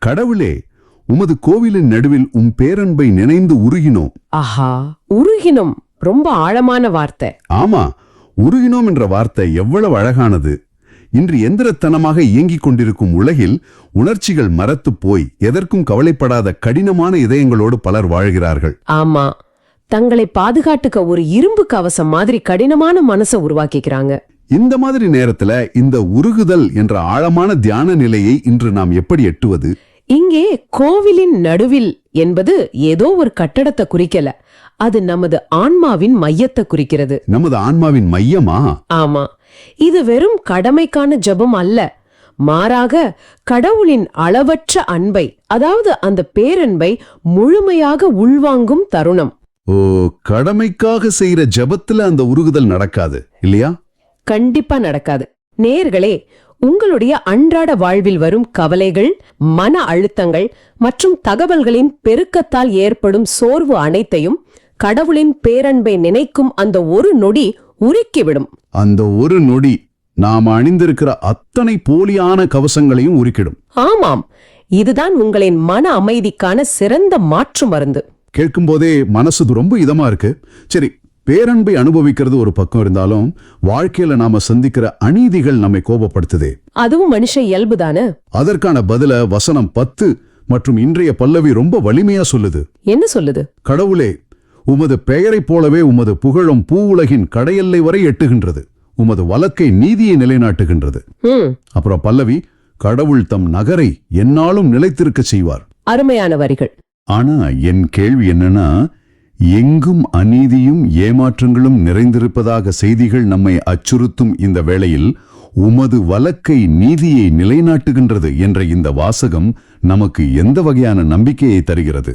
கடவுளே, உமது கோவிலின் நடுவில் உம் பேரன்பை நினைந்து உருகினோம். ஆஹா, உருகினோம் ரொம்ப ஆழமான வார்த்தை. ஆமா, உருகினோம் என்ற வார்த்தை எவ்வளவு அழகானது. இன்று எந்திரத்தனமாக இயங்கிக் கொண்டிருக்கும் உலகில் உணர்ச்சிகள் மரத்து போய் எதற்கும் கவலைப்படாத கடினமான இதயங்களோடு பலர் வாழ்கிறார்கள். ஆமா, தங்களை பாதுகாட்டுக்க ஒரு இரும்பு கவசம் மாதிரி கடினமான மனசை உருவாக்கிக்கிறாங்க. இந்த மாதிரி நேரத்துல இந்த உருகுதல் என்ற ஆழமான தியான நிலையை இன்று நாம் எப்படி எட்டுவது? இங்கே கோவிலின் நடுவில் என்பது ஏதோ ஒரு கட்டடத்தை குறிக்கல, அது நமது ஆன்மாவின் மையத்தை குறிக்கிறது. நமது ஆன்மாவின் மையமா? ஆமா, இது வெறும் கடமைக்கான ஜெபம் அல்ல, மாறாக கடவுளின் அளவற்ற அன்பை, அதாவது அந்த பேரன்பை முழுமையாக உள்வாங்கும் தருணம். ஓ, கடமைக்காக செய்யற ஜெபத்துல அந்த உருகுதல் நடக்காது இல்லையா? கண்டிப்பா நடக்காது. நேயர்களே, உங்களுடைய அன்றாட வாழ்வில் வரும் கவலைகள், மன அழுத்தங்கள் மற்றும் தகவல்களின் பெருக்கத்தால் ஏற்படும் சோர்வு அனைத்தையும் கடவுளின் பேரன்பை நினைக்கும் அந்த ஒரு நொடி உருக்கிவிடும். அந்த ஒரு நொடி நாம் அணிந்திருக்கிற அத்தனை போலியான கவசங்களையும் உருக்கிடும். ஆமாம், இதுதான் உங்களின் மன அமைதிக்கான சிறந்த மாற்று மருந்து. கேட்கும் போதே மனசு ரொம்ப இதமா இருக்கு. சரி, பேரன்பை அனுபவிக்கிறது ஒரு பக்கம் இருந்தாலும் வாழ்க்கையில நாம சந்திக்கிற அநீதிகள் நம்மை கோபப்படுத்துதே. அதுவும் மனுஷ இயல்புதானே. அதற்கான பதில வசனம் 10 மற்றும் இன்றைய பல்லவி ரொம்ப வலிமையா சொல்லுது. என்ன சொல்லுது? கடவுளே, உமது பெயரைப் போலவே உமது புகழும் பூவுலகின் கடையெல்லை வரை எட்டுகின்றது. உமது வலக்கை நீதியை நிலைநாட்டுகின்றது. அப்புறம் பல்லவி, கடவுள் தம் நகரை எந்நாளும் நிலைத்திருக்க செய்வார். அருமையான வரிகள். ஆனா என் கேள்வி என்னன்னா, எங்கும் அநீதியும் ஏமாற்றங்களும் நிறைந்திருப்பதாக செய்திகள் நம்மை அச்சுறுத்தும் இந்த வேளையில் உமது வலக்கை நீதியை நிலைநாட்டுகின்றது என்ற இந்த வாசகம் நமக்கு எந்த வகையான நம்பிக்கையை தருகிறது?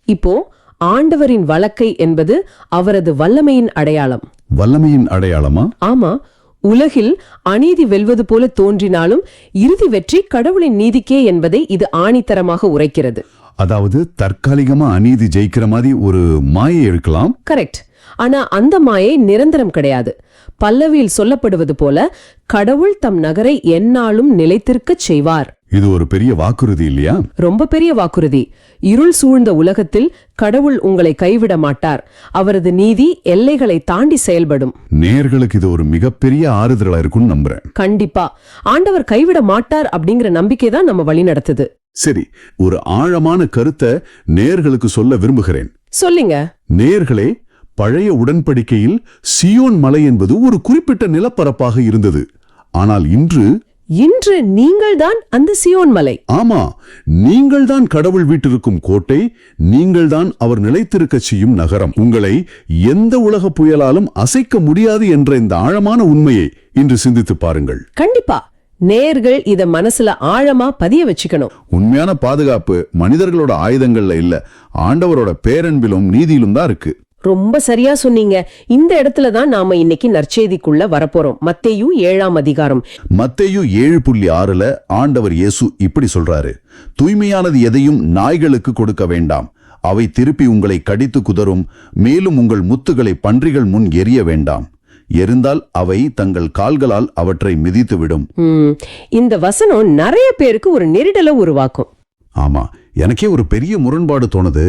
இப்போ ஆண்டவரின் வலக்கை என்பது அவரது வல்லமையின் அடையாளம். வல்லமையின் அடையாளமா? ஆமா. உலகில் அநீதி வெல்வது போல தோன்றினாலும் இறுதி வெற்றி கடவுளின் நீதிக்கே என்பதை இது ஆணித்தரமாக உரைக்கிறது. அதாவது தற்காலிகமா அநீதி ஜெயிக்கிற மாதிரி ஒரு மாயை இருக்கலாம். கரெக்ட். ஆனா அந்த மாயை நிரந்தரம் கிடையாது. பல்லவியில் சொல்லப்படுவது போல கடவுள் தம் நகரை எந்நாளும் நிலைத்திருக்கச் செய்வார். இது ஒரு பெரிய வாக்குறுதி இல்லையா? ரொம்ப பெரிய வாக்குறுதி. இருள் சூழ்ந்த உலகத்தில் கடவுள் உங்களை கைவிட மாட்டார். அவரது நீதி எல்லைகளை தாண்டி செயல்படும். நேயர்களுக்கு இது ஒரு மிகப்பெரிய ஆறுதலா இருக்கும்னு நம்புறேன். கண்டிப்பா. ஆண்டவர் கைவிட மாட்டார் அப்படிங்கிற நம்பிக்கை தான் நம்ம வழி நடத்துது. சரி, ஒரு ஆழமான கருத்தை நேயர்களுக்கு சொல்ல விரும்புகிறேன். சொல்லுங்க. நேயர்களே, பழைய உடன்படிக்கையில் சியோன் மலை என்பது ஒரு குறிப்பிட்ட நிலப்பரப்பாக இருந்தது. ஆனால் இன்று நீங்கள்தான் அந்த சியோன் மலை. ஆமா, நீங்கள்தான் கடவுள் வீட்டிருக்கும் கோட்டை, நீங்கள்தான் அவர் நிலைத்திருக்க செய்யும் நகரம். உங்களை எந்த உலக புயலாலும் அசைக்க முடியாது என்ற இந்த ஆழமான உண்மையை இன்று சிந்தித்து பாருங்கள். கண்டிப்பா நேயர்கள் இத மனசுல ஆழமா பதிய வச்சுக்கணும். உண்மையான பாதுகாப்பு மனிதர்களோட ஆயுதங்கள்ல இல்ல, ஆண்டவரோட பேரன்பிலும் நீதியிலும் தான் இருக்கு. ரொம்ப சரியா சொன்னீங்க. இந்த இடத்துல தான் நாம இன்னைக்கு நற்செய்திக்குள்ள வரப்போறோம். மத்தேயு 7ஆம் அதிகாரம். மத்தேயு 7:6 ஆண்டவர் இயேசு இப்படி சொல்றாரு, தூய்மையானது எதையும் நாய்களுக்கு கொடுக்க வேண்டாம், அவை திருப்பி உங்களை கடித்து குதறும், மேலும் உங்கள் முத்துகளை பன்றிகள் முன் எரிய வேண்டாம், எரிந்தால் அவை தங்கள் கால்களால் அவற்றை மிதித்துவிடும். இந்த வசனம் நிறைய பேருக்கு ஒரு நெருடலை உருவாக்கும். ஆமா, எனக்கே ஒரு பெரிய முரண்பாடு தோணுது.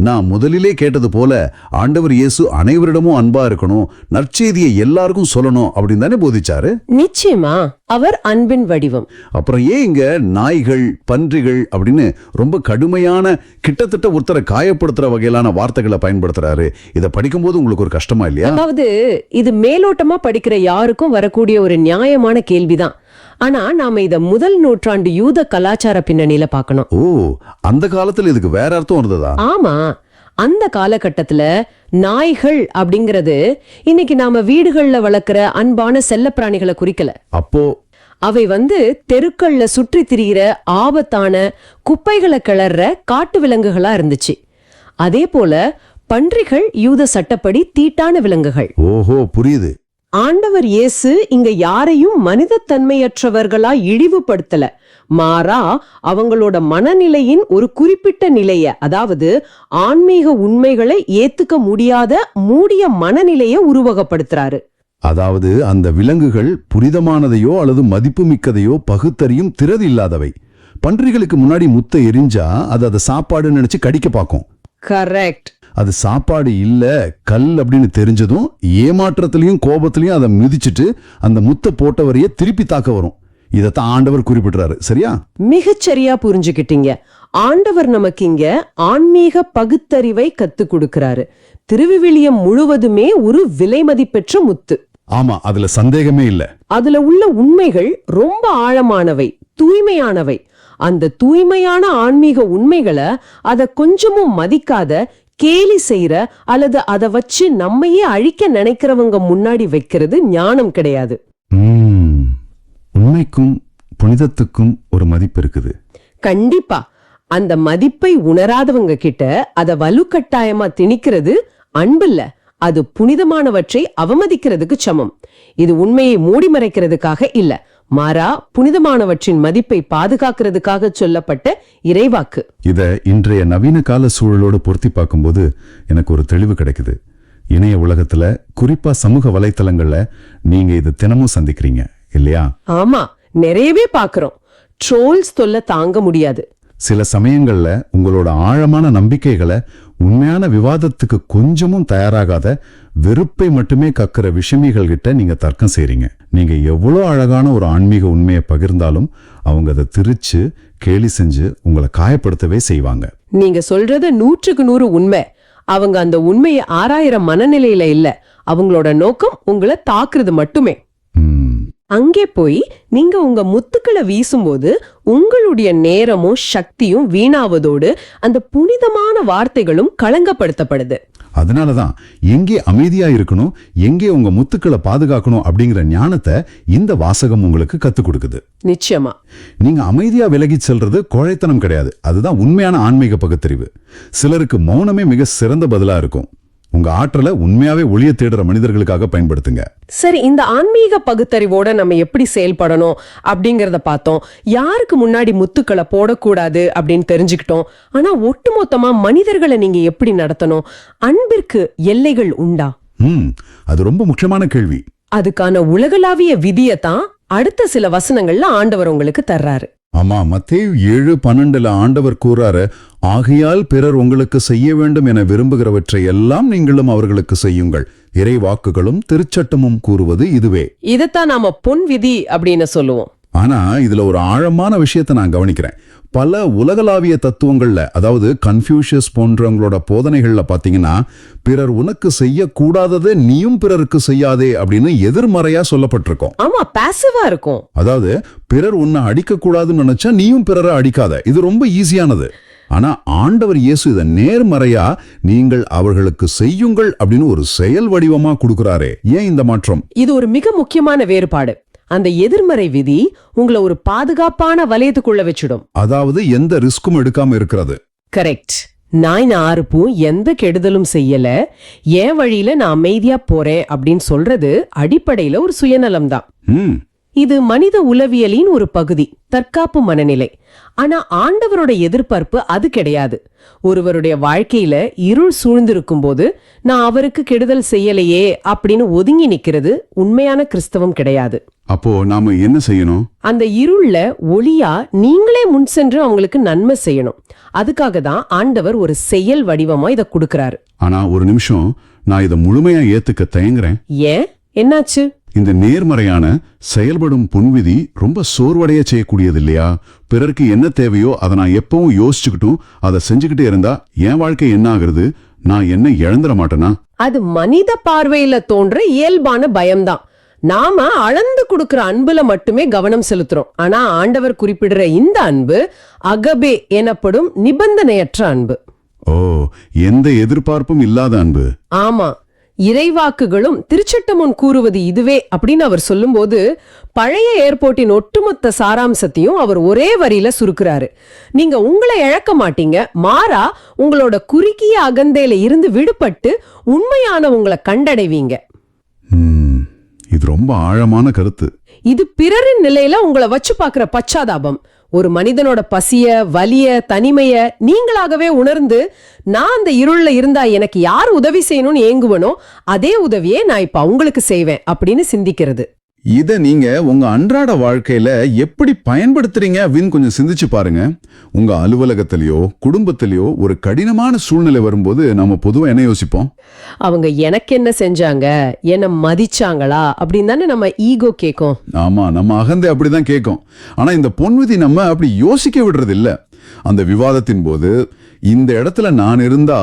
நான் முதலிலே கேட்டது போல ஆண்டவர் இயேசு அனைவரிடமும் அன்பா இருக்கணும், நற்செய்தியை எல்லாருக்கும் சொல்லணும் அப்படின்னு தானே போதிச்சாரு. நிச்சயமா, அவர் அன்பின் வடிவம். அப்புறம் ஏன் இங்க நாய்கள் பன்றிகள் அப்படின்னு ரொம்ப கடுமையான, கிட்டத்தட்ட ஒருத்தரை காயப்படுத்துற வகையிலான வார்த்தைகளை பயன்படுத்துறாரு? இதை படிக்கும்போது உங்களுக்கு ஒரு கஷ்டமா இல்லையா? அதாவது இது மேலோட்டமா படிக்கிற யாருக்கும் வரக்கூடிய ஒரு நியாயமான கேள்விதான். ஆனா நாம இத முதல் நூற்றாண்டு யூத கலாச்சார பின்னணியில பார்க்கணும். ஓ, அந்த காலத்துல இதுக்கு வேற அர்த்தம் இருந்ததா? ஆமா, அந்த காலகட்டத்துல நாய்கள் அப்படிங்கறது இன்னைக்கு நாம வீடுகள்ல வளர்க்கிற அன்பான செல்ல பிராணிகளை குறிக்கல. அப்போ அவை தெருக்கள்ல சுற்றி திரிகிற ஆபத்தான குப்பைகளை கிளற காட்டு விலங்குகளா இருந்துச்சு. அதே போல பன்றிகள் யூத சட்டப்படி தீட்டான விலங்குகள். ஓஹோ, புரியுது. ஆண்டவர் இயேசு இங்க யாரையும் மனித தன்மையற்றவர்களா இழிவுபடுத்தல. மாறா அவங்களோட மனநிலையின் ஒரு குறிப்பிட்ட நிலைய, அதாவது ஆன்மீக உண்மைகளை ஏத்துக்க முடியாத மூடிய மனநிலைய உருவகப்படுத்துறாரு. அதாவது அந்த விலங்குகள் புனிதமானதையோ அல்லது மதிப்புமிக்கதையோ பகுத்தறியும் திறது இல்லாதவை. பன்றிகளுக்கு முன்னாடி முத்தை எரிஞ்சா அது சாப்பாடுன்னு நினைச்சு கடிக்க பார்க்கும். கரெக்ட். அது சாப்பாடு இல்ல, கல் அப்படின்னு தெரிஞ்சதும் ஏமாற்றத்திலையும் கோபத்திலையும் அதை மிதிச்சுட்டு அந்த முத்தை போட்டவரையே திருப்பி தாக்க வரும். இதத்தான் ஆண்டவர் குறிப்பிடுறாரு. சரியா? மிகச்சரியா புரிஞ்சுக்கிட்டீங்க. ஆண்டவர் நமக்கு இங்க ஆன்மீக பகுத்தறிவை கத்து கொடுக்கிறாரு. திருவிவிலியம் முழுவதுமே ஒரு விலை மதிப்பெற்ற முத்து. ஆமா, அதுல சந்தேகமே இல்ல. அதுல உள்ள உண்மைகள் ரொம்ப ஆழமானவை, தூய்மையானவை. அந்த தூய்மையான ஆன்மீக உண்மைகளை அத கொஞ்சமும் மதிக்காத, கேலி செய்யற அல்லது அதை வச்சு நம்மையே அழிக்க நினைக்கிறவங்க முன்னாடி வைக்கிறது ஞானம் கிடையாது. உண்மைக்கும் புனிதத்துக்கும் ஒரு மதிப்பு இருக்குது. கண்டிப்பா. அந்த மதிப்பை உணராதவங்க கிட்ட அதை வலுக்கட்டாயமா திணிக்கிறது அன்பில்ல, அது புனிதமானவற்றை அவமதிக்கிறதுக்கு சமம். இது உண்மையை மூடி மறைக்கிறதுக்காக இல்ல, மாறா புனிதமானவற்றின் மதிப்பை பாதுகாக்கிறதுக்காக சொல்லப்பட்ட இறைவாக்கு. இத இன்றைய நவீன கால சூழலோடு பொருத்தி பார்க்கும்போது எனக்கு ஒரு தெளிவு கிடைக்குது. இணைய உலகத்துல, குறிப்பா சமூக வலைத்தளங்கள்ல நீங்க இது தினமும் சந்திக்கிறீங்க இல்லையா? ஆமா, நிறையவே பாக்குறோம். ட்ரோல்ஸ் தொல்லை தாங்க முடியாது. சில சமயங்கள்ல உங்களோட ஆழமான நம்பிக்கைகளை, உண்மையான விவாதத்துக்கு கொஞ்சமும் தயாராகாத வெறுப்பை மட்டுமே கக்கிற விஷமிகள் கிட்ட நீங்க தர்க்கம் செய்றீங்க. நீங்க எவ்வளவு அழகான ஒரு ஆன்மீக உண்மையை பகிர்ந்தாலும் அவங்க அதை திரிச்சு கேலி செஞ்சு உங்களை காயப்படுத்தவே செய்வாங்க. நீங்க சொல்றது 100% உண்மை. அவங்க அந்த உண்மையை ஆராயிற மனநிலையில இல்ல, அவங்களோட நோக்கம் உங்களை தாக்குறது மட்டுமே. அங்கே போய் நீங்க உங்க முத்துக்களை வீசும்போது உங்களுடைய நேரமும் சக்தியும் வீணாவதோடு அந்த புனிதமான வார்த்தைகளும் களங்கப்படுத்தப்படுது. அதனாலதான் எங்கே அமைதியா இருக்கணும், எங்கே உங்க முத்துக்களை பாதுகாக்கணும் அப்படிங்கிற ஞானத்தை இந்த வாசகம் உங்களுக்கு கத்துக் கொடுக்குது. நிச்சயமா. நீங்க அமைதியா விலகி செல்றது கோழைத்தனம் கிடையாது. அதுதான் உண்மையான ஆன்மீக பகுத்தறிவு. சிலருக்கு மௌனமே மிக சிறந்த பதிலா இருக்கும். உங்க ஆற்றலை உண்மையாவே ஒளிய தேடுற மனிதர்களுக்காக பயன்படுத்துங்க. சரி, இந்த ஆன்மீக பகுத்தறிவோட நம்ம எப்படி செயல்படணும் அப்படிங்கறத பார்த்தோம். யாருக்கு முன்னாடி முத்துக்களை போடக்கூடாது அப்படின்னு தெரிஞ்சுக்கிட்டோம். ஆனா ஒட்டுமொத்தமா மனிதர்களை நீங்க எப்படி நடத்தணும்? அன்பிற்கு எல்லைகள் உண்டா? அது ரொம்ப முக்கியமான கேள்வி. அதுக்கான உலகளாவிய விதியைத்தான் அடுத்த சில வசனங்கள்ல ஆண்டவர் உங்களுக்கு தர்றாரு. ஆமா, மத்தேயு 7:12 ஆண்டவர் கூறாரு, ஆகையால் பிறர் உங்களுக்கு செய்ய வேண்டும் என விரும்புகிறவற்றை எல்லாம் நீங்களும் அவர்களுக்கு செய்யுங்கள். இறைவாக்குகளும் திருச்சட்டமும் கூறுவது இதுவே. இதைத்தான் நாம பொன் விதி அப்படின்னு சொல்லுவோம். ஆனா இதுல ஒரு ஆழமான விஷயத்தை நான் கவனிக்கிறேன். பல உலகளாவிய தத்துவங்கள்ல, அதாவது கன்ஃபியூஷியஸ் போன்றவங்களோட போதனைகள்ல பாத்தீங்கன்னா, பிறர் உனக்கு செய்யக்கூடாததை நீயும் பிறருக்கு செய்யாதே அப்படின்னு எதிர்மறையா சொல்லப்பட்டிருக்கோம். ஆமா, பாசிவா இருக்கும். அதாவது பிறர் உன்னை அடிக்க கூடாதுன்னு நினைச்சா நீயும் பிறரை அடிக்காத. இது ரொம்ப ஈஸியானது. ஆனா ஆண்டவர் இயேசு இதை நேர்மறையா நீங்கள் அவர்களுக்கு செய்யுங்கள் அப்படின்னு ஒரு செயல் வடிவமா கொடுக்கிறாரே. ஏன் இந்த மாற்றம்? இது ஒரு மிக முக்கியமான வேறுபாடு. அந்த எதிர்மறை விதி உங்களை ஒரு பாதுகாப்பான வலயத்துக்குள்ள வச்சிடும். அதாவது எந்த ரிஸ்கும் எடுக்காம இருக்கிறது. கரெக்ட். நான் யாருக்கும் எந்த கெடுதலும் செய்யல, என் வழியில நான் அமைதியா போறேன் அப்படின்னு சொல்றது அடிப்படையில ஒரு சுயநலம் தான். இது மனித உளவியலின் ஒரு பகுதி, தற்காப்பு மனநிலை. ஆனா ஆண்டவரோட எதிர்பார்ப்பு அது கிடையாது. ஒருவருடைய வாழ்க்கையில இருள் சூழ்ந்திருக்கும் போது நான் அவருக்கு கெடுதல் செய்யலையே அப்படின்னு ஒதுங்கி நிக்கிறது உண்மையான கிறிஸ்தவம் கிடையாது. அப்போ நாம என்ன செய்யணும்? அந்த இருள்ல ஒளியா நீங்களே முன் சென்று அவங்களுக்கு நன்மை செய்யணும். அதுக்காக தான் ஆண்டவர் ஒரு செயல் வடிவமா இதை கொடுக்கறாரு. ஆனா ஒரு நிமிஷம், நான் இதை முழுமையா ஏத்துக்க தயங்குறேன். ஏன், என்னாச்சு? இந்த நேர்மறையான செயல்படும் புன்விதி ரொம்ப சோர்வடைய செய்யக்கூடியது இல்லையா? பிறருக்கு என்ன தேவையோ அதை நான் எப்பவும் யோசிச்சுக்கிட்டும் அதை செஞ்சுக்கிட்டே இருந்தா என் வாழ்க்கை என்ன ஆகுறது? நான் என்ன இழந்துட மாட்டேனா? அது மனித பார்வையில தோன்ற இயல்பான பயம்தான். நாம அளந்து கொடுக்கிற அன்புல மட்டுமே கவனம் செலுத்துறோம். ஆனா ஆண்டவர் குறிப்பிடுற இந்த அன்பு அகபே எனப்படும் நிபந்தனையற்ற அன்பு. ஓ, எந்த எதிர்பார்ப்பும் இல்லாத அன்பு. ஆமா, இறைவாக்குகளும் திருச்சட்டமும் கூறுவது இதுவே அப்படின்னு அவர் சொல்லும்போது பழைய ஏர்போர்ட்டின் ஒட்டுமொத்த சாராம்சத்தையும் அவர் ஒரே வரியில சுருக்குறாரு. நீங்க உங்களை இழக்க மாட்டீங்க, மாறா உங்களோட குறுகிய அகந்தையில இருந்து விடுபட்டு உண்மையான உங்களை கண்டடைவீங்க. இது ரொம்ப ஆழமான கருத்து. இது பிறரின் நிலையில உங்களை வச்சு பாக்குற பச்சாதாபம். ஒரு மனிதனோட பசிய, வலிய, தனிமைய நீங்களாகவே உணர்ந்து, நான் அந்த இருள்ல இருந்தா எனக்கு யார் உதவி செய்யணும்னு ஏங்குவனோ அதே உதவியே நான் இப்ப அவங்களுக்கு செய்வேன் அப்படின்னு சிந்திக்கிறது. இதை நீங்க உங்க அன்றாட வாழ்க்கையில எப்படி பயன்படுத்துறீங்க அப்படின்னு கொஞ்சம் சிந்திச்சு பாருங்க. உங்க அலுவலகத்திலயோ குடும்பத்திலயோ ஒரு கடினமான சூழ்நிலை வரும்போது நம்ம பொதுவா என்ன யோசிப்போம்? அவங்க எனக்கு என்ன செஞ்சாங்க, என்ன மதிச்சாங்களா அப்படின்னு தானே நம்ம ஈகோ கேட்கும். ஆமா, நம்ம அகந்தை அப்படிதான் கேட்கும். ஆனா இந்த பொன்விதி நம்ம அப்படி யோசிக்க விடுறது இல்ல. அந்த விவாதத்தின் போது இந்த இடத்துல நான் இருந்தா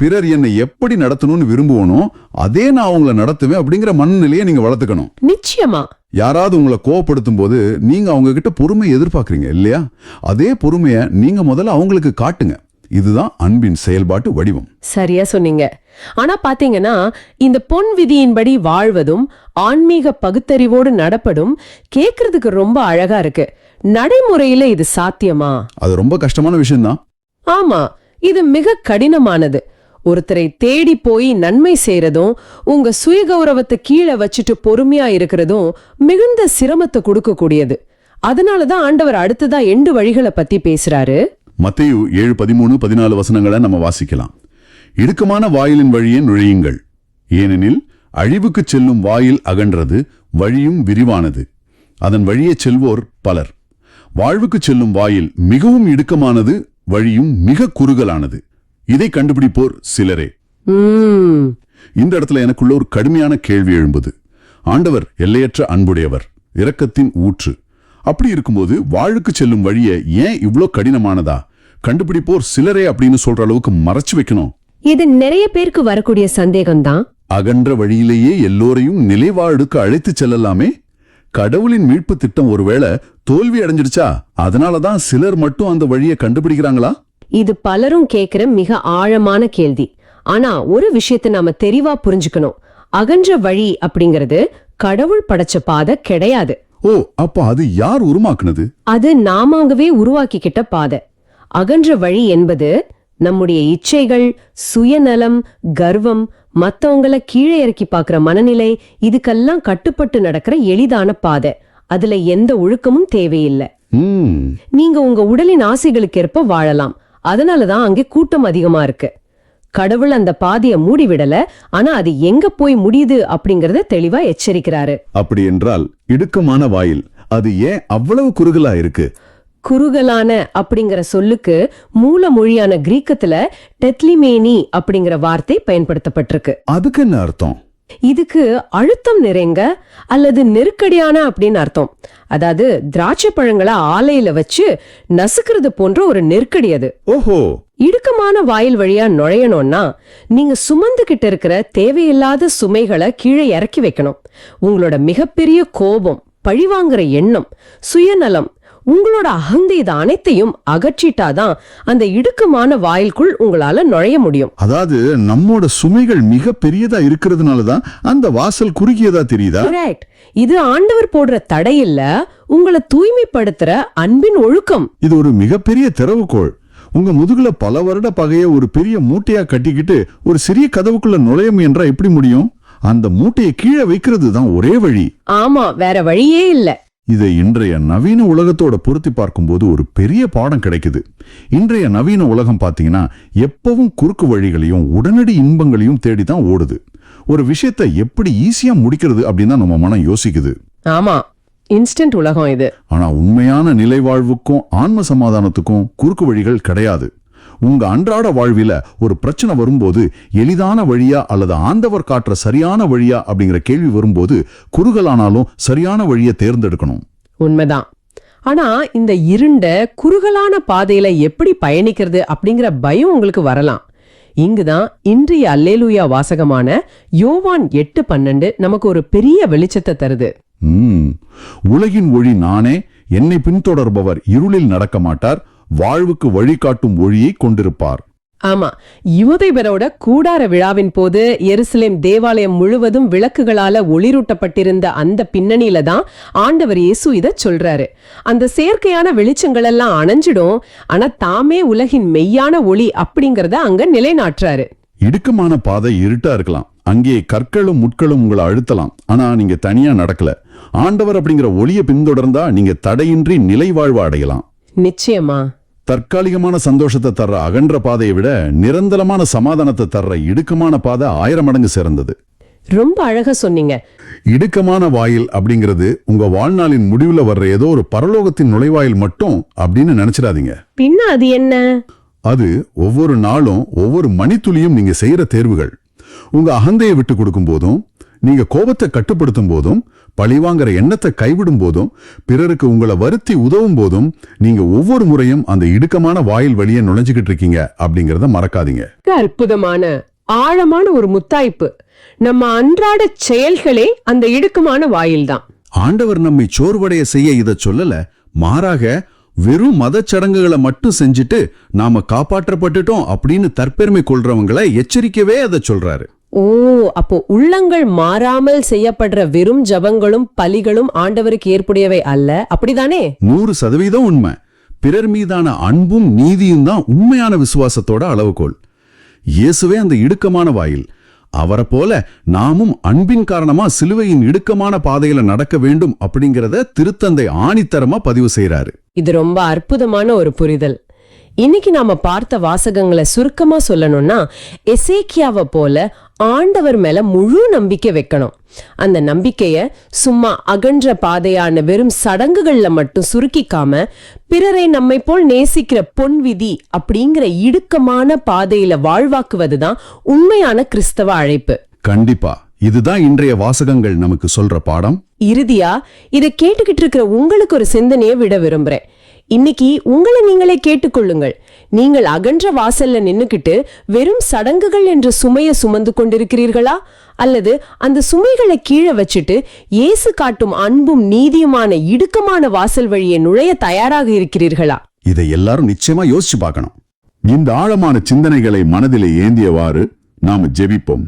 பிறர் என்னை எப்படி நடத்தணும்னு விரும்புவனோ அதே நான் அவங்களை நடத்துவேன் அப்படிங்கிற மனநிலையை நீங்க வளர்த்துக்கணும். நிச்சயமா. யாராவது உங்களை கோவப்படுத்தும் போது நீங்க அவங்க கிட்ட பொறுமை எதிர்பார்க்கறீங்க இல்லையா? அதே பொறுமையை நீங்க முதல்ல அவங்களுக்கு காட்டுங்க. இதுதான் அன்பின் செயல்பாட்டு வடிவம். சரியா சொன்னீங்க. ஆனா பாத்தீங்கன்னா இந்த பொன் விதியின்படி வாழ்வதும் ஆன்மீக பகுத்தறிவோடு நடப்படும் கேக்குறதுக்கு ரொம்ப அழகா இருக்கு. நடைமுறையில இது சாத்தியமா? அது ரொம்ப கஷ்டமான விஷயம்தான். ஆமா, இது மிக கடினமானது. ஒருத்தரை தேடி போய் நன்மை செய்யறதும் உங்க சுயகௌரவத்தை கீழே வச்சுட்டு பொறுமையா இருக்கிறதும் மிகுந்த சிரமத்தை கொடுக்கக்கூடியது. அதனாலதான் ஆண்டவர் அடுத்ததா 2 வழிகளை பத்தி பேசுறாரு. மத்தேயு 7:13-14 வசனங்களை நம்ம வாசிக்கலாம். இடுக்கமான வாயிலின் வழியே நுழையுங்கள், ஏனெனில் அழிவுக்கு செல்லும் வாயில் அகன்றது, வழியும் விரிவானது, அதன் வழியே செல்வோர் பலர். வாழ்வுக்கு செல்லும் வாயில் மிகவும் இடுக்கமானது, வழியும் மிக குறுகலானது, இதை கண்டுபிடிப்போர் சிலரே. இந்த இடத்துல எனக்குள்ள ஒரு கடுமையான கேள்வி எழும்புது. ஆண்டவர் எல்லையற்ற அன்புடையவர், இரக்கத்தின் ஊற்று. அப்படி இருக்கும்போது வாழ்வுக்கு செல்லும் வழியை ஏன் இவ்ளோ கடினமானதா, கண்டுபிடிப்போர் சிலரே அப்படின்னு சொல்ற அளவுக்கு மறைச்சு வைக்கணும்? இது நிறைய பேருக்கு வரக்கூடிய சந்தேகம்தான். அகன்ற வழியிலேயே எல்லோரையும் நிலைவாழ்வுக்கு அழைத்து செல்லலாமே. கடவுளின் மீட்பு திட்டம் ஒருவேளை தோல்வி அடைஞ்சிடுச்சா? அதனாலதான் சிலர் மட்டும் அந்த வழியை கண்டுபிடிக்கிறாங்களா? இது பலரும் கேக்குற மிக ஆழமான கேள்வி. ஆனா ஒரு விஷயத்தை நாம தெளிவா புரிஞ்சுக்கணும். அகன்ற வழி அப்படிங்கிறது கடவுள் படைச்ச பாதை கிடையாது. ஓ, அப்ப அது யார் உருவாக்குனது? அது நாமாகவே உருவாக்கிக்கிட்ட பாதை. அகன்ற வழி என்பது நம்முடைய இச்சைகள், சுயநலம், கர்வம், மத்தவங்கள கீழே இறக்கி பார்க்கிற மனநிலை, இதுக்கெல்லாம் கட்டுப்பட்டு நடக்கிற எளிதான பாதை. அதுல எந்த ஒழுக்கமும் தேவையில்லை. நீங்க உங்க உடலின் ஆசைகளுக்கு ஏற்ப வாழலாம். அதனாலதான் அங்கே கூட்டம் அதிகமா இருக்கு. கடவுள் அந்த பாதையை மூடிவிடல, ஆனா அது எங்க போய் முடியுது அப்படிங்கறத தெளிவா எச்சரிக்கிறாரு. அப்படி என்றால் இடுக்கமான வாயில் அது ஏன் அவ்வளவு குறுகலா இருக்கு? குறுகலான அப்படிங்கிற சொல்லுக்கு மூல மொழியான கிரீக்கத்துல டெத்லிமேனி அப்படிங்கிற வார்த்தை பயன்படுத்தப்பட்டிருக்கு. அதுக்கு என்ன அர்த்தம்? இதுக்கு அழுத்தம் நிறைங்க அல்லது நெருக்கடியான அப்படின்னு அர்த்தம். அதாவது திராட்சை பழங்களை ஆலையில வச்சு நசுக்கிறது போன்ற ஒரு நெருக்கடி அது. ஓஹோ. இடுக்கமான வாயில் வழியா நுழையணும்னா நீங்க சுமந்துகிட்டு இருக்கிற தேவையில்லாத சுமைகளை கீழே இறக்கி வைக்கணும். உங்களோட மிகப்பெரிய கோபம், பழிவாங்குற எண்ணம், சுயநலம், உங்களோட அகந்தை, இது அனைத்தையும் அகற்றிட்டாதான் அந்த இடுக்கமான வாயிலுக்குள் உங்களால நுழைய முடியும். அதாவது நம்மோட சுமைகள் மிக பெரியதா இருக்கிறதுனாலதான் அந்த வாசல் குறுகியதா தெரியுதா? கரெக்ட். இது ஆண்டவர் போடுற தடை இல்ல, உங்களை தூய்மைப்படுத்துற அன்பின் ஒழுக்கம். இது ஒரு மிகப்பெரிய திறவுகோள். உங்க முதுகுல பல வருட பகைய ஒரு பெரிய மூட்டையா கட்டிக்கிட்டு ஒரு சிறிய கதவுக்குள்ள நுழைய முயன்றா எப்படி முடியும்? அந்த மூட்டையை கீழே வைக்கிறது தான் ஒரே வழி. ஆமா, வேற வழியே இல்ல. இதை இன்றைய நவீன உலகத்தோட பொருத்தி பார்க்கும்போது ஒரு பெரிய பாடம் கிடைக்குது. இன்றைய நவீன உலகம் பாத்தீங்கன்னா எப்பவும் குறுக்கு வழிகளையும் உடனடி இன்பங்களையும் தேடிதான் ஓடுது. ஒரு விஷயத்தை எப்படி ஈஸியா முடிக்கிறது அப்படின்னு நம்ம மனம் யோசிக்குது. ஆமா, இன்ஸ்டன்ட் உலகம் இது. ஆனா உண்மையான நிலை வாழ்வுக்கும் ஆன்ம சமாதானத்துக்கும் குறுக்கு வழிகள் கிடையாது. உங்க அன்றாட வாழ்வில ஒரு பிரச்சனை வரும்போது எளிதான வழியா அல்லது ஆண்டவர் காட்டுற சரியான வழியா அப்படிங்கிற கேள்வி வரும்போது குறுகலானாலும் சரியான வழியை தேர்ந்தெடுக்கணும். உண்மைதான். ஆனா இந்த இருண்ட குறுகலான பாதையில எப்படி பயணிக்கிறது அப்படிங்கிற பயம் உங்களுக்கு வரலாம். இங்குதான் இன்றைய அல்லேலூயா வாசகமான யோவான் 8:12 நமக்கு ஒரு பெரிய வெளிச்சத்தை தருது. உலகின் ஒளி நானே, என்னை பின்தொடர்பவர் இருளில் நடக்க மாட்டார், வாழ்வுக்கு வழிகாட்டும் ஒளியை கொண்டிருப்பார். ஆமா, யூதேயரோட கூடார விழாவின் போது எருசலேம் தேவாலயம் முழுவதும் விளக்குகளால ஒளிரூட்டப்பட்டிருந்த அந்த பின்னணியில தான் ஆண்டவர் இயேசு இத சொல்றாரு. அந்த செயற்கையான வெளிச்சங்கள் எல்லாம் அணைஞ்சிடும், ஆனா தாமே உலகின் மெய்யான ஒளி அப்படிங்கறத அங்க நிலைநாட்டுறாரு. இடுக்கமான பாதை இருட்டா இருக்கலாம், அங்கே கற்களும் முட்களும் உங்களை அழுத்தலாம், ஆனா நீங்க தனியா நடக்கல. ஆண்டவர் அப்படிங்கிற ஒளியை பின்தொடர்ந்தா நீங்க தடையின்றி நிலை வாழ்வு அடையலாம். நிச்சயமா. தற்காலிகமான சந்தோஷத்தை தர்ற அகன்ற பாதையை விட நிரந்தரமான சமாதானத்தை தர்ற இடுக்கமான பாதை 1000 மடங்கு சிறந்தது. ரொம்ப அழகா சொன்னீங்க. இடுக்கமான வாயில் அப்படிங்கிறது உங்க வாழ்நாளின் முடிவுல வர்ற ஏதோ ஒரு பரலோகத்தின் நுழைவாயில் மட்டும் அப்படின்னு நினைச்சிடாதீங்க. பின்ன அது என்ன? அது ஒவ்வொரு நாளும் ஒவ்வொரு மணித்துளியும் நீங்க செய்யற தேர்வுகள். உங்க அகந்தையை விட்டு கொடுக்கும் போதும், நீங்க கோபத்தை கட்டுப்படுத்தும் போதும், பழிவாங்கிற எண்ணத்தை கைவிடும் போதும், பிறருக்கு உங்களை வருத்தி உதவும் போதும், நீங்க ஒவ்வொரு முறையும் அந்த இடுக்கமான வாயில் வழியே நுழைஞ்சுக்கிட்டு இருக்கீங்க அப்படிங்கறத மறக்காதீங்க. அற்புதமான ஆழமான ஒரு முத்தாய்ப்பு. நம்ம அன்றாட செயல்களே அந்த இடுக்கமான வாயில்தான். ஆண்டவர் நம்மை சோர்வடைய செய்ய இத சொல்லல, மாறாக வெறும் மத சடங்குகளை மட்டும் செஞ்சுட்டு நாம காப்பாற்றப்பட்டுட்டோம் அப்படின்னு தற்பெருமை கொள்றவங்களை எச்சரிக்கவே அதை சொல்றாரு. ஓ, அப்போ உள்ளங்கள் மாறாமல் செய்யப்படுற வெறும் ஜபங்களும் பலிகளும் ஆண்டவருக்கு ஏற்புடையவை அல்ல, அப்படிதானே? 100% உண்மை. பிறர் மீதான அன்பும் நீதியும் தான் உண்மையான விசுவாசத்தோட அளவுகோல். இயேசுவே அந்த இடுக்கமான வாயில். அவரை போல நாமும் அன்பின் காரணமா சிலுவையின் இடுக்கமான பாதையில நடக்க வேண்டும் அப்படிங்கறத திருத்தந்தை ஆணித்தரமா பதிவு செய்யறாரு. இது ரொம்ப அற்புதமான ஒரு புரிதல். இன்னைக்கு நாம பார்த்த வாசகங்களை சுருக்கமா சொல்லணும்னா, எசேக்கியாவை போல ஆண்டவர் மேல முழு நம்பிக்கை வைக்கணும். அந்த நம்பிக்கைய சும்மா அகன்ற பாதையான வெறும் சடங்குகள்ல மட்டும் சுருக்கிக்காம, பிறரை நம்மை போல் நேசிக்கிற பொன் விதி அப்படிங்கிற இடுக்கமான பாதையில வாழ்வாக்குவதுதான் உண்மையான கிறிஸ்தவ அழைப்பு. கண்டிப்பா இதுதான் இன்றைய வாசகங்கள் நமக்கு சொல்ற பாடம். இறுதியா இதை கேட்டுக்கிட்டு இருக்கிற உங்களுக்கு ஒரு சிந்தனையை விட விரும்புறேன். இன்னைக்கு உங்களை நீங்களே கேட்டுக்கொள்ளுங்கள். நீங்கள் அகன்ற வாசல்ல நின்னுக்கிட்டு வெறும் சடங்குகள் என்ற சுமையை சுமந்து கொண்டிருக்கிறீர்களா? அல்லது அந்த சுமைகளை கீழே வச்சுட்டு இயேசு காட்டும் அன்பும் நீதியுமான இடுக்கமான வாசல் வழியை நுழைய தயாராக இருக்கிறீர்களா? இதை எல்லாரும் நிச்சயமா யோசிச்சு பார்க்கணும். இந்த ஆழமான சிந்தனைகளை மனதிலே ஏந்தியவாறு நாம ஜெபிப்போம்.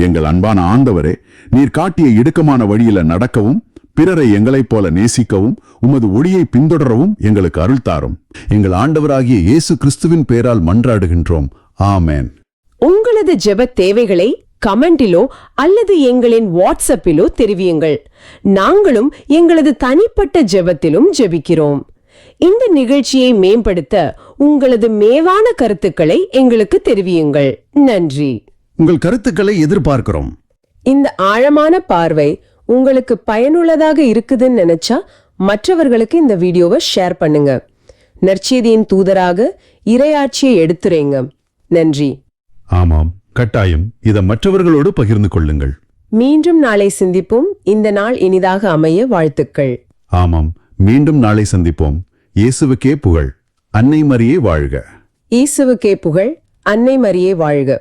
எங்கள் அன்பான ஆண்டவரே, நீர் காட்டிய இடுக்கமான வழியில நடக்கவும் பிறரை எங்களைப் போல நேசிக்கவும் உமது ஒளியை பின்தொடரவும் எங்களுக்கு அருள் தாரும். எங்கள் ஆண்டவராகிய இயேசு கிறிஸ்துவின் பெயரால் மன்றாடுகின்றோம். ஆமென். உங்களது ஜெப தேவைகளை கமெண்டிலோ அல்லது எங்களின் வாட்ஸ்அப்பிலோ தெரிவியுங்கள். நாங்களும் எங்களது தனிப்பட்ட ஜெபத்திலும் ஜெபிக்கிறோம். இந்த நிகழ்ச்சியை மேம்படுத்த உங்களது மேவான கருத்துக்களை எங்களுக்கு தெரிவியுங்கள். நன்றி. உங்கள் கருத்துக்களை எதிர்பார்க்கிறோம். இந்த ஆழமான பார்வை உங்களுக்கு பயனுள்ளதாக இருக்குதுன்னு நினைச்சா மற்றவர்களுக்கு இந்த வீடியோவை ஷேர் பண்ணுங்க. நற்செய்தியின் தூதராக இறையாட்சியை எடுத்துரைங்க. நன்றி. ஆமாம், கட்டாயம் இதை மற்றவர்களோடு பகிர்ந்து கொள்ளுங்கள். மீண்டும் நாளை சிந்திப்போம். இந்த நாள் இனிதாக அமைய வாழ்த்துக்கள். ஆமாம், மீண்டும் நாளை சந்திப்போம். இயேசுவுக்கே புகழ். அன்னை மரியே வாழ்க. இயேசுவுக்கே புகழ். அன்னை மரியே வாழ்க.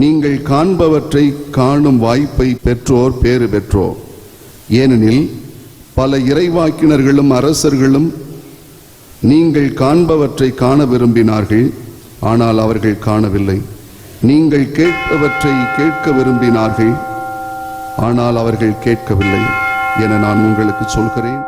நீங்கள் காண்பவற்றை காணும் வாய்ப்பை பெற்றோர் பேறு பெற்றோர். ஏனெனில் பல இறைவாக்கினர்களும் அரசர்களும் நீங்கள் காண்பவற்றை காண விரும்பினார்கள், ஆனால் அவர்கள் காணவில்லை. நீங்கள் கேட்பவற்றை கேட்க விரும்பினார்கள், ஆனால் அவர்கள் கேட்கவில்லை என நான் உங்களுக்கு சொல்கிறேன்.